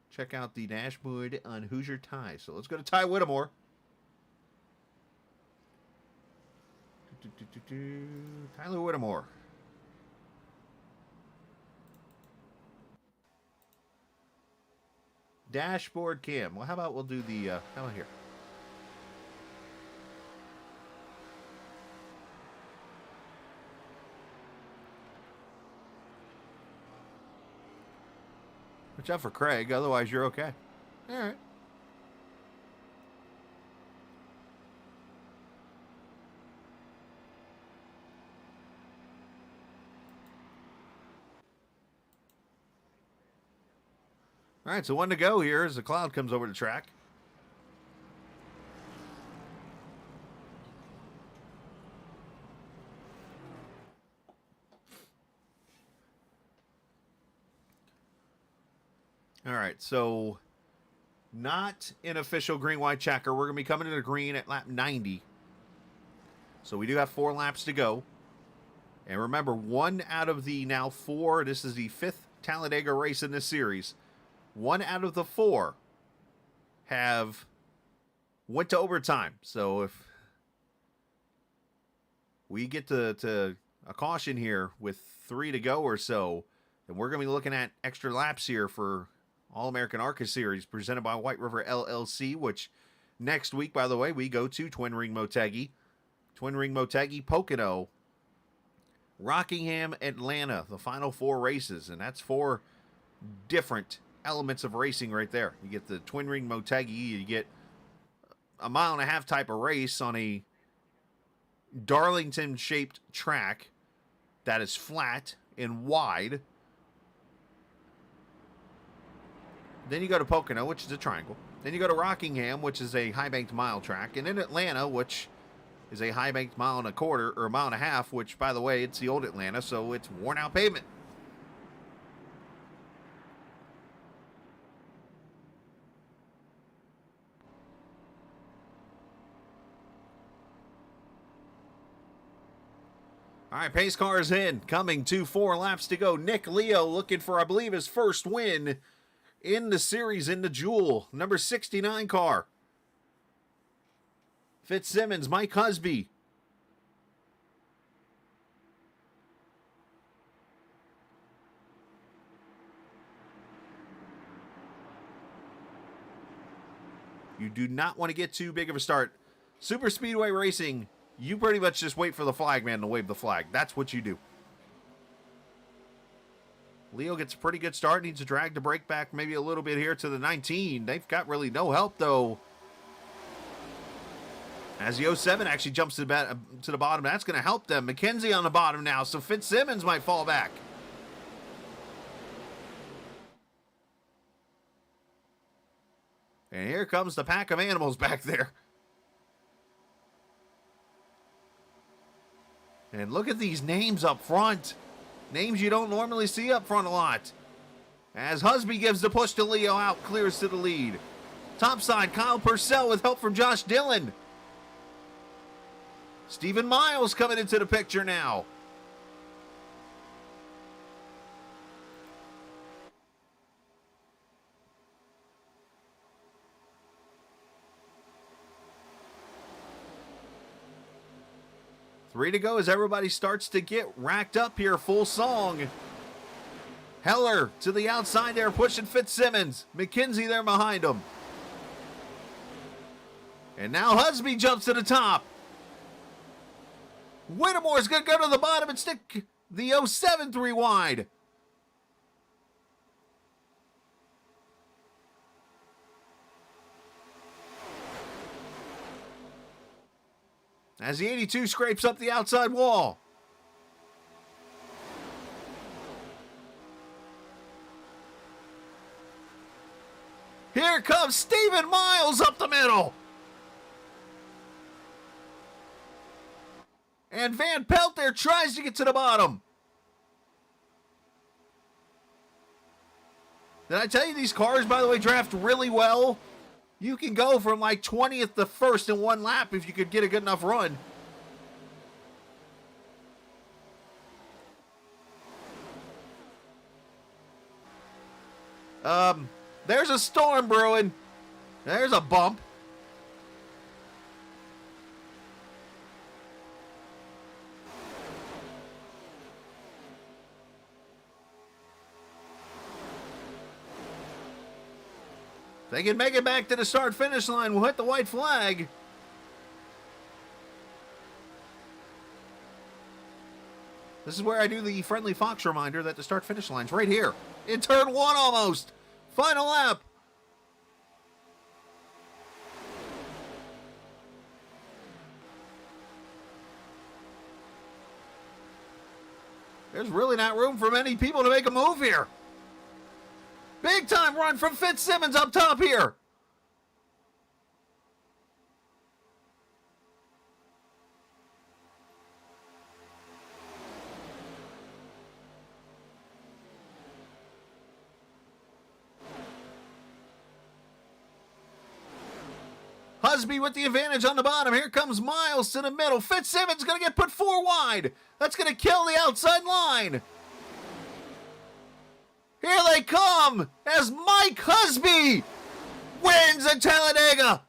Check out the dashboard on Hoosier Ty. So let's go to Ty Whittemore. Tyler Whittemore. Dashboard cam. Well, how about we'll do the, how about here? Watch out for Craig, otherwise you're okay. All right. All right, so 1 to go here as the cloud comes over the track. All right, so not an official green-white checker. We're going to be coming to the green at lap 90. So we do have 4 laps to go. And remember, 1 out of the now 4, this is the 5th Talladega race in this series. 1 out of the 4 have went to overtime. So if we get to a caution here with 3 to go or so, then we're going to be looking at extra laps here for All American ARCA Series presented by Whiteriver LLC, which next week, by the way, we go to Twin Ring Motegi, Pocono, Rockingham, Atlanta, the final 4 races, and that's 4 different elements of racing right there. You get the Twin Ring Motegi, you get a 1.5 mile type of race on a Darlington-shaped track that is flat and wide. Then you go to Pocono, which is a triangle. Then you go to Rockingham, which is a high-banked mile track. And then Atlanta, which is a high-banked 1.25 miles or 1.5 miles, which, by the way, it's the old Atlanta, so it's worn-out pavement. All right, pace car is in. Coming to 4 laps to go. Nick Leo looking for, I believe, his first win in the series in the Jewel. Number 69 car. Fitzsimmons, Mike Husby. You do not want to get too big of a start. Super Speedway Racing, you pretty much just wait for the flag man to wave the flag. That's what you do. Leo gets a pretty good start. Needs to drag the brake back maybe a little bit here to the 19. They've got really no help, though. As the 07 actually jumps to the bottom, that's going to help them. McKenzie on the bottom now, so Fitzsimmons might fall back. And here comes the pack of animals back there. And look at these names up front. Names you don't normally see up front a lot. As Husby gives the push to Leo out, clears to the lead. Topside, Kyle Purcell with help from Josh Dillon. Stephen Miles coming into the picture now. Three to go as everybody starts to get racked up here. Full song. Heller to the outside there, pushing Fitzsimmons. McKenzie there behind him. And now Husby jumps to the top. Whittemore's going to go to the bottom and stick the 07 3 wide. As the 82 scrapes up the outside wall. Here comes Stephen Miles up the middle. And Van Pelt there tries to get to the bottom. Did I tell you these cars, by the way, draft really well? You can go from like 20th to 1st in one lap if you could get a good enough run. There's a storm brewing. There's a bump. They can make it back to the start-finish line. We'll hit the white flag. This is where I do the friendly Fox reminder that the start-finish line's right here. In turn 1 almost. Final lap. There's really not room for many people to make a move here. Big time run from Fitzsimmons up top here. Husby with the advantage on the bottom. Here comes Miles to the middle. Fitzsimmons going to get put 4 wide. That's going to kill the outside line. Here they come as Mike Husby wins at Talladega.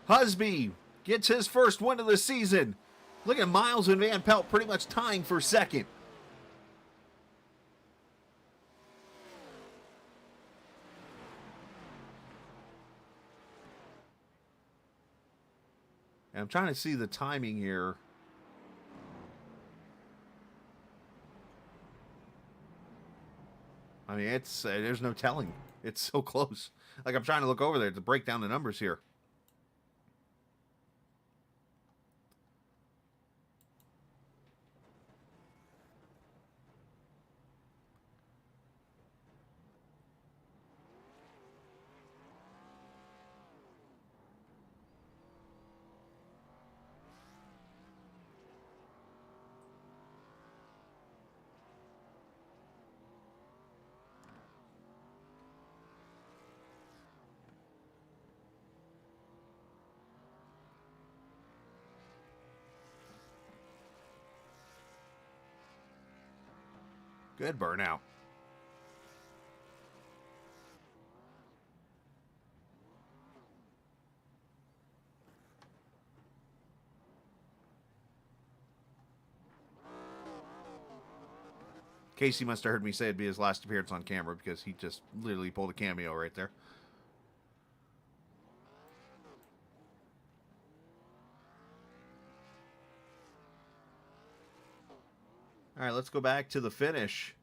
Husby gets his first win of the season. Look at Miles and Van Pelt pretty much tying for second. And I'm trying to see the timing here. I mean, it's there's no telling. It's so close. Like, I'm trying to look over there to break down the numbers here. Good burnout. Casey must have heard me say it'd be his last appearance on camera because he just literally pulled a cameo right there. All right, let's go back to the finish.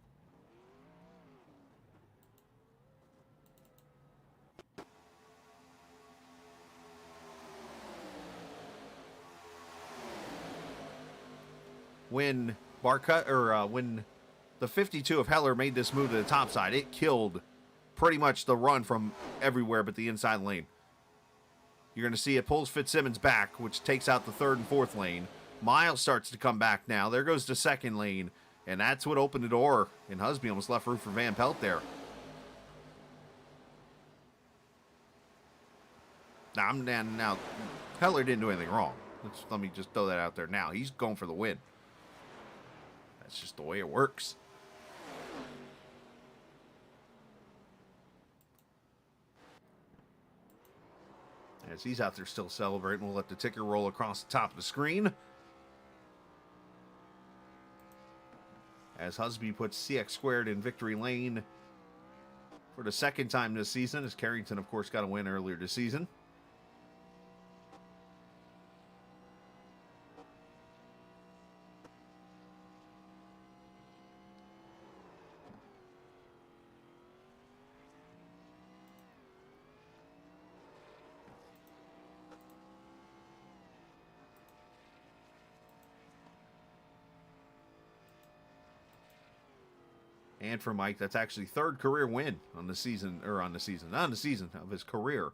When when the 52 of Heller made this move to the top side, it killed pretty much the run from everywhere but the inside lane. You're going to see it pulls Fitzsimmons back, which takes out the third and fourth lane. Miles starts to come back now. There goes the second lane, and that's what opened the door. And Husby almost left room for Van Pelt there. Now, Heller didn't do anything wrong. Let me just throw that out there now. He's going for the win. That's just the way it works. As he's out there still celebrating, we'll let the ticker roll across the top of the screen. As Husby puts CX squared in victory lane for the second time this season, as Carrington, of course, got a win earlier this season. And for Mike, that's actually third career win on the season of his career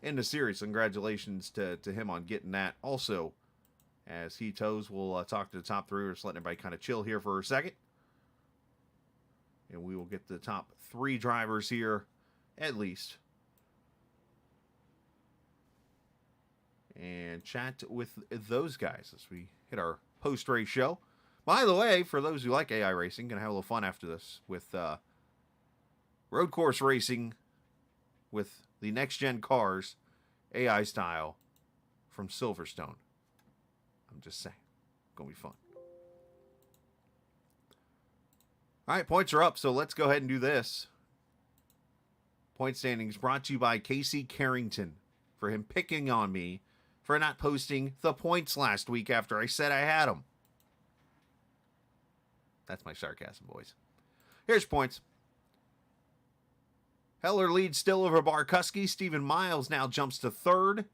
in the series. Congratulations to him on getting that. Also, as he toes, we'll talk to the top three. We're just letting everybody kind of chill here for a second. And we will get the top three drivers here, at least. And chat with those guys as we hit our post-race show. By the way, for those who like AI racing, going to have a little fun after this with road course racing with the next-gen cars, AI style, from Silverstone. I'm just saying. Going to be fun. All right, points are up, so let's go ahead and do this. Point standings brought to you by Casey Carrington for him picking on me for not posting the points last week after I said I had them. That's my sarcasm, boys. Here's points. Heller leads still over Barkuski. Stephen Miles now jumps to third.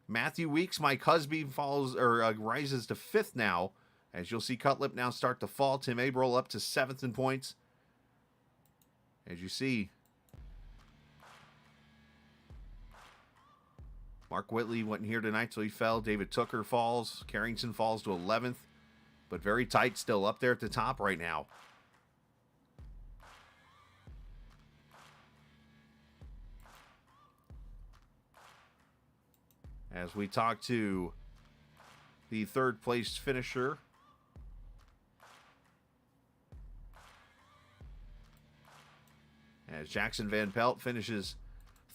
Matthew Weeks, Mike Husby rises to fifth now. As you'll see Cutlip now start to fall. Tim Abrol up to 7th in points. As you see, Mark Whitley wasn't here tonight, so he fell. David Tooker falls. Carrington falls to 11th. But very tight still up there at the top right now. As we talk to the 3rd place finisher, as Jackson Van Pelt finishes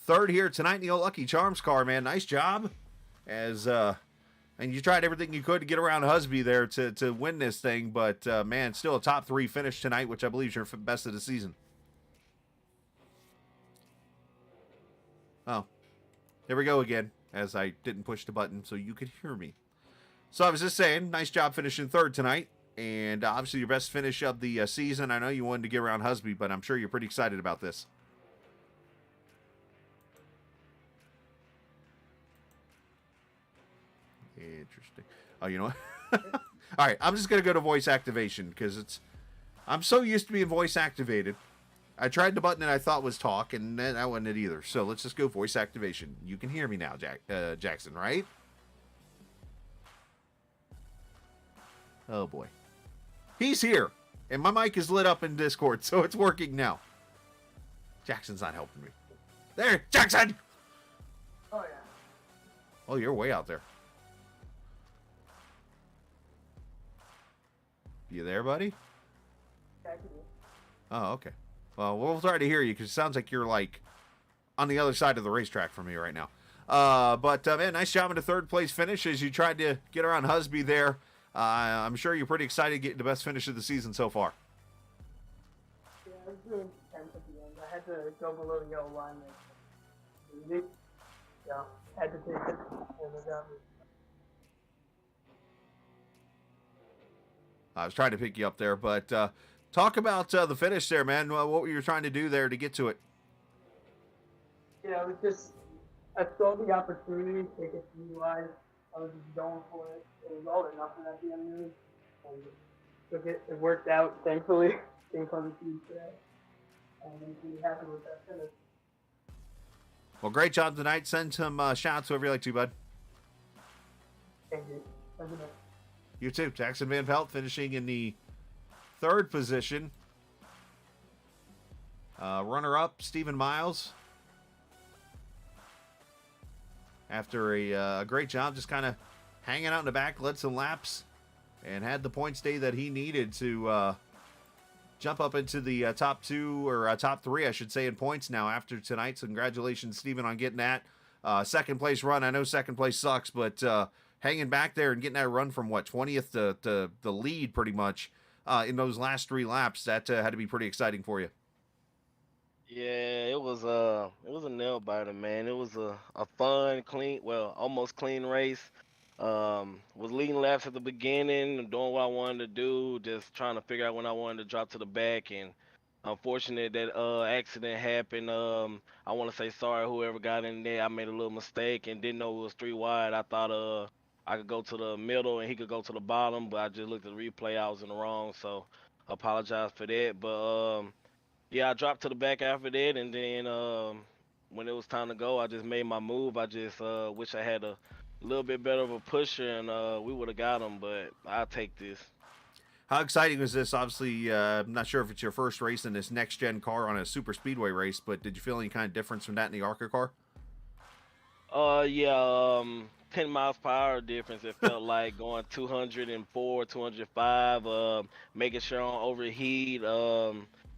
3rd here tonight in the old Lucky Charms car, man. Nice job. As and you tried everything you could to get around Husby there to win this thing, but man, still a top 3 finish tonight, which I believe is your best of the season. Oh, there we go again, as I didn't push the button so you could hear me. So I was just saying, nice job finishing 3rd tonight, and obviously your best finish of the season. I know you wanted to get around Husby, but I'm sure you're pretty excited about this. Interesting. Oh, you know what? All right, I'm just going to go to voice activation because I'm so used to being voice activated. I tried the button that I thought was talk, and then that wasn't it either. So let's just go voice activation. You can hear me now, Jackson, right? Oh, boy. He's here, and my mic is lit up in Discord, so it's working now. Jackson's not helping me. There, Jackson! Oh, yeah. Oh, you're way out there. You there, buddy? Oh, okay. Well, we'll try to hear you because it sounds like you're like on the other side of the racetrack from me right now. But man, nice job in the 3rd place finish as you tried to get around Husby there. I'm sure you're pretty excited to get the best finish of the season so far. Yeah, I was really tense at the end. I had to go below the yellow line. Yeah, had to take it. I was trying to pick you up there, but talk about the finish there, man. What were you trying to do there to get to it? Yeah, it was just, I saw the opportunity to take it to wide. I was just going for it. It was all or nothing at the end of it. And took it. It worked out, thankfully. Being close to today. And I'm pretty happy with that finish. Well, great job tonight. Send some shout-outs whoever you like to, bud. Thank you. Have a good night. You too. Jackson Van Pelt finishing in the 3rd position. Runner-up, Stephen Miles. After a great job, just kind of hanging out in the back, led some laps, and had the points day that he needed to jump up into the top 2, or top 3, I should say, in points now after tonight. So congratulations, Stephen, on getting that. 2nd place run. I know 2nd place sucks, but hanging back there and getting that run from, 20th to the lead pretty much in those last 3 laps, that had to be pretty exciting for you. Yeah, it was a nail biter, man. It was a fun, clean, well, almost clean race. Was leading laps at the beginning, doing what I wanted to do, just trying to figure out when I wanted to drop to the back, and unfortunate that accident happened. I want to say sorry whoever got in there. I made a little mistake and didn't know it was 3 wide. I thought I could go to the middle and he could go to the bottom, but I just looked at the replay. I was in the wrong, so apologize for that. But yeah, I dropped to the back after that, and then when it was time to go, I just made my move. I just wish I had a little bit better of a pusher, and we would have got him, but I'll take this. How exciting was this? Obviously, I'm not sure if it's your first race in this next-gen car on a super speedway race, but did you feel any kind of difference from that in the ARCA car? Yeah, 10 miles per hour difference. It felt like going 204, 205, making sure I don't overheat.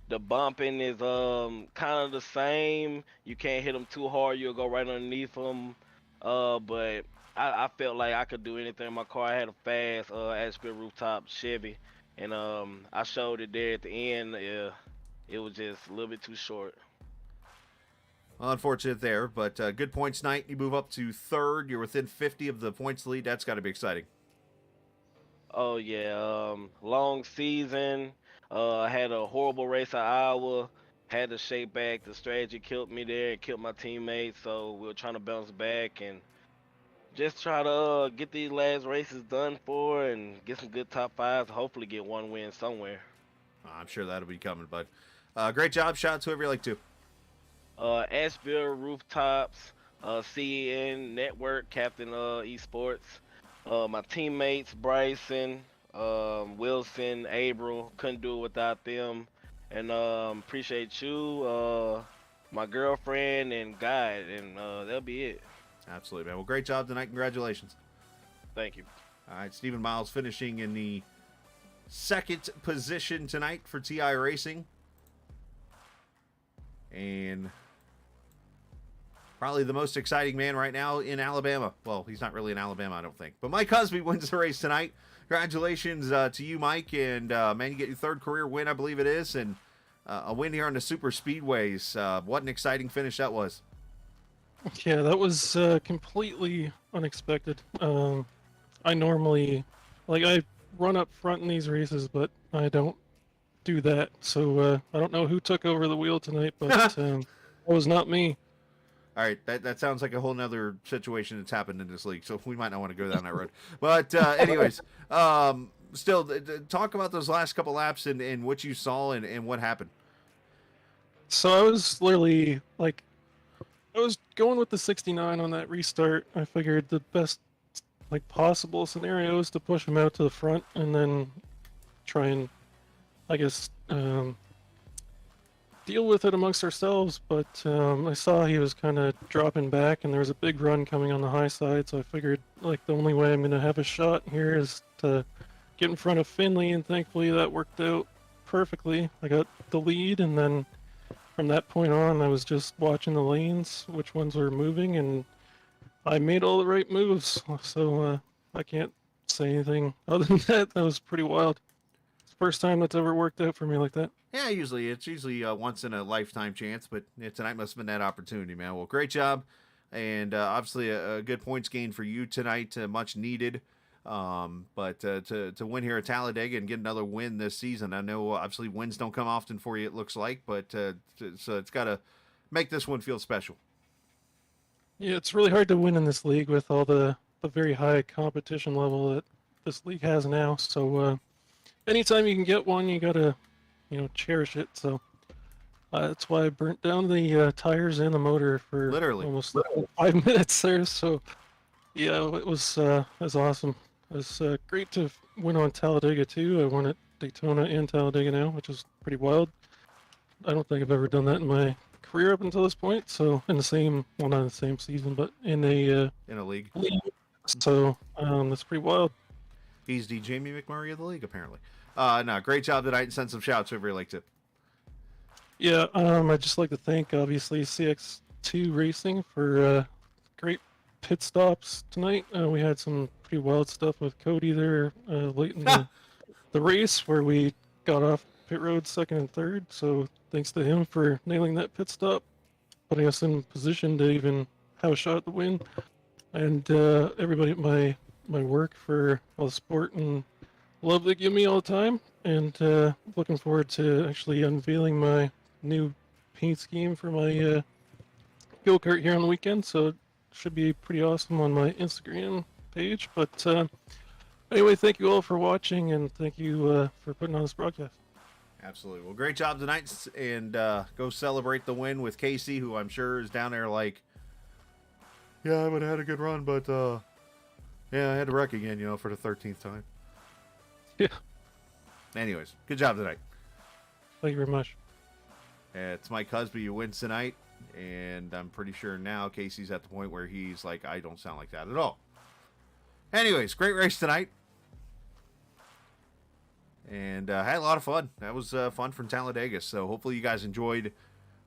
The bumping is kind of the same. You can't hit them too hard. You'll go right underneath them. But I felt like I could do anything in my car. I had a fast Asheville rooftop Chevy, and I showed it there at the end. It was just a little bit too short. Well, unfortunate there, but good points night. You move up to 3rd. You're within 50 of the points lead. That's got to be exciting. Oh, yeah. Long season. I had a horrible race at Iowa. Had to shake back. The strategy killed me there and killed my teammates. So we were trying to bounce back and just try to get these last races done for and get some good top fives. Hopefully, get one win somewhere. I'm sure that'll be coming, bud. Great job. Shout out to whoever you like to. Asheville Rooftops, CN Network, Captain Esports. My teammates Bryson, Wilson, April. Couldn't do it without them. And appreciate you, my girlfriend, and guide. And that'll be it. Absolutely, man. Well, great job tonight. Congratulations. Thank you. All right, Stephen Miles finishing in the second position tonight for TI Racing. And probably the most exciting man right now in Alabama. Well, he's not really in Alabama, I don't think. But Mike Husby wins the race tonight. Congratulations to you, Mike. And, man, you get your third career win, I believe it is. And a win here on the Super Speedways. What an exciting finish that was. Yeah, that was completely unexpected. I normally, I run up front in these races, but I don't do that. So I don't know who took over the wheel tonight, but it was not me. All right, that sounds like a whole nother situation that's happened in this league, so we might not want to go down that road. But anyways, still, talk about those last couple laps and what you saw and what happened. So I was literally, I was going with the 69 on that restart. I figured the best, possible scenario is to push him out to the front and then try and, I guess, deal with it amongst ourselves. But I saw he was kind of dropping back and there was a big run coming on the high side. So I figured, the only way I'm going to have a shot here is to get in front of Finley, and thankfully that worked out perfectly. I got the lead, and then from that point on, I was just watching the lanes, which ones were moving, and I made all the right moves. So I can't say anything other than that. That was pretty wild. It's the first time that's ever worked out for me like that. Yeah, it's usually a once in a lifetime chance, but tonight must have been that opportunity, man. Well, great job, and obviously a good points gain for you tonight, much needed. But to win here at Talladega and get another win this season, I know obviously wins don't come often for you, it looks like, but so it's got to make this one feel special. Yeah, it's really hard to win in this league with all the very high competition level that this league has now. So anytime you can get one, you gotta cherish it. So that's why I burnt down the tires and the motor for Literally almost 5 minutes there. So yeah, it was awesome. It was great to win on Talladega too. I won at Daytona and Talladega now, which is pretty wild. I don't think I've ever done that in my career up until this point. So in the same, well, not in the same season, but in a league. So that's pretty wild. He's the Jamie McMurray of the league, apparently. No, great job tonight, and send some shouts over your like to. Yeah, I'd just like to thank obviously CX2 Racing for great pit stops tonight. We had some pretty wild stuff with Cody there late in the race where we got off pit road second and third. So thanks to him for nailing that pit stop, putting us in position to even have a shot at the win. And everybody at my work for all the support and love they give me all the time. And looking forward to actually unveiling my new paint scheme for my go-kart here on the weekend. So should be pretty awesome on my Instagram page. But anyway, thank you all for watching, and thank you for putting on this broadcast. Absolutely. Well, great job tonight, and go celebrate the win with Casey, who I'm sure is down there like, yeah, I would have had a good run, but yeah, I had to wreck again, for the 13th time. Yeah. Anyways, good job tonight. Thank you very much. It's Mike Husby who wins tonight, and I'm pretty sure now Casey's at the point where he's like, I don't sound like that at all. Anyways, great race tonight. And had a lot of fun. That was fun from Talladega. So hopefully you guys enjoyed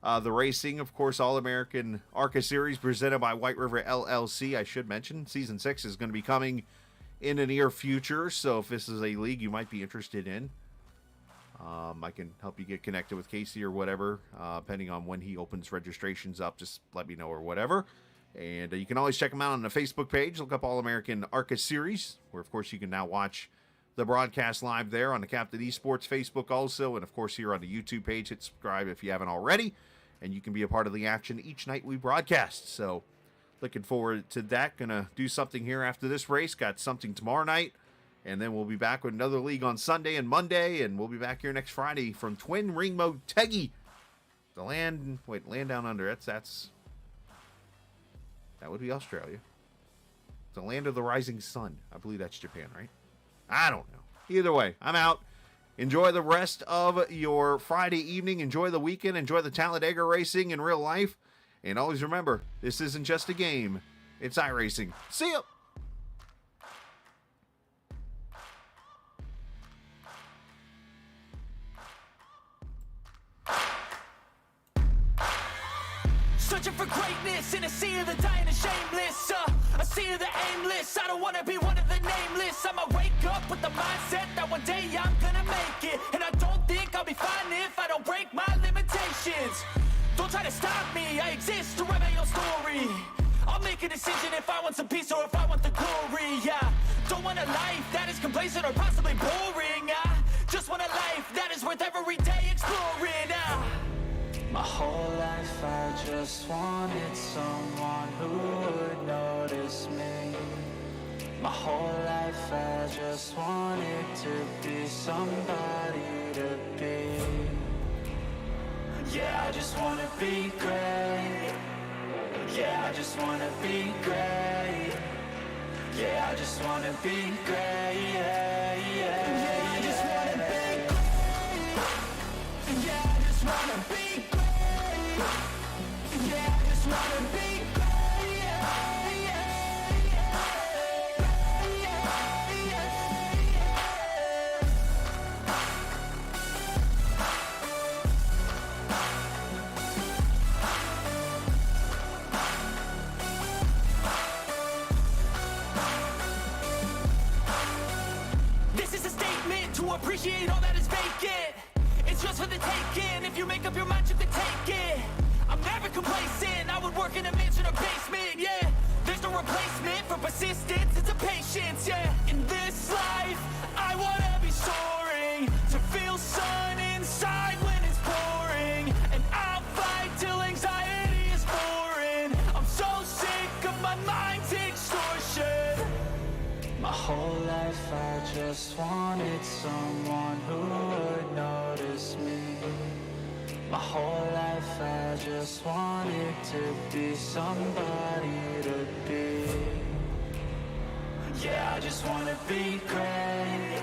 the racing. Of course, All American ARCA Series presented by Whiteriver LLC. I should mention Season 6 is going to be coming in the near future. So if this is a league you might be interested in, I can help you get connected with Casey or whatever, depending on when he opens registrations up. Just let me know or whatever. And you can always check him out on the Facebook page. Look up All American ARCA Series, where, of course, you can now watch the broadcast live there on the Captain Esports Facebook also. And, of course, here on the YouTube page, hit subscribe if you haven't already. And you can be a part of the action each night we broadcast. So Looking forward to that. Gonna do something here after this race. Got something tomorrow night. And then we'll be back with another league on Sunday and Monday. And we'll be back here next Friday from Twin Ring Motegi. The land down under. That would be Australia. The land of the rising sun. I believe that's Japan, right? I don't know. Either way, I'm out. Enjoy the rest of your Friday evening. Enjoy the weekend. Enjoy the Talladega racing in real life. And always remember, this isn't just a game. It's iRacing. See ya! Searching for greatness in a sea of the dying and shameless. A sea of the aimless. I don't wanna be one of the nameless. I'ma wake up with the mindset that one day I'm gonna make it. And I don't think I'll be fine if I don't break my limitations. Don't try to stop me, I exist to write my own story. I'll make a decision if I want some peace or if I want the glory, yeah. Don't want a life that is complacent or possibly boring, I just want a life that is worth every day exploring, My whole life I just wanted someone who would notice me. My whole life I just wanted to be somebody to be. Yeah, I just wanna be great. Yeah, I just wanna be great. Yeah, I just wanna be great. Yeah, yeah, I just wanna be great. Yeah, I just wanna be great. Yeah, I just wanna be great. Yeah, This is a statement to appreciate all that is vacant. It's just for the taking. If you make up your mind, you can take it. I'm never complacent. I would work in a mansion or basement, yeah. There's no replacement for persistence. It's a patience, yeah. In this life, I wanna be soaring. To feel sun inside when it's pouring. And I'll fight till anxiety is foreign. I'm so sick of my mind's extortion. my whole life I just wanted someone who would notice me. My whole life I just wanted to be somebody to be. Yeah, I just wanna be great.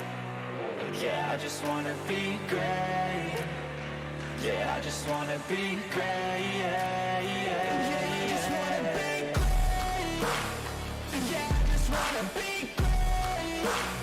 Yeah, I just wanna be great. Yeah, I just wanna be great. Yeah, yeah, yeah, I just wanna be great. Yeah, I just wanna be great.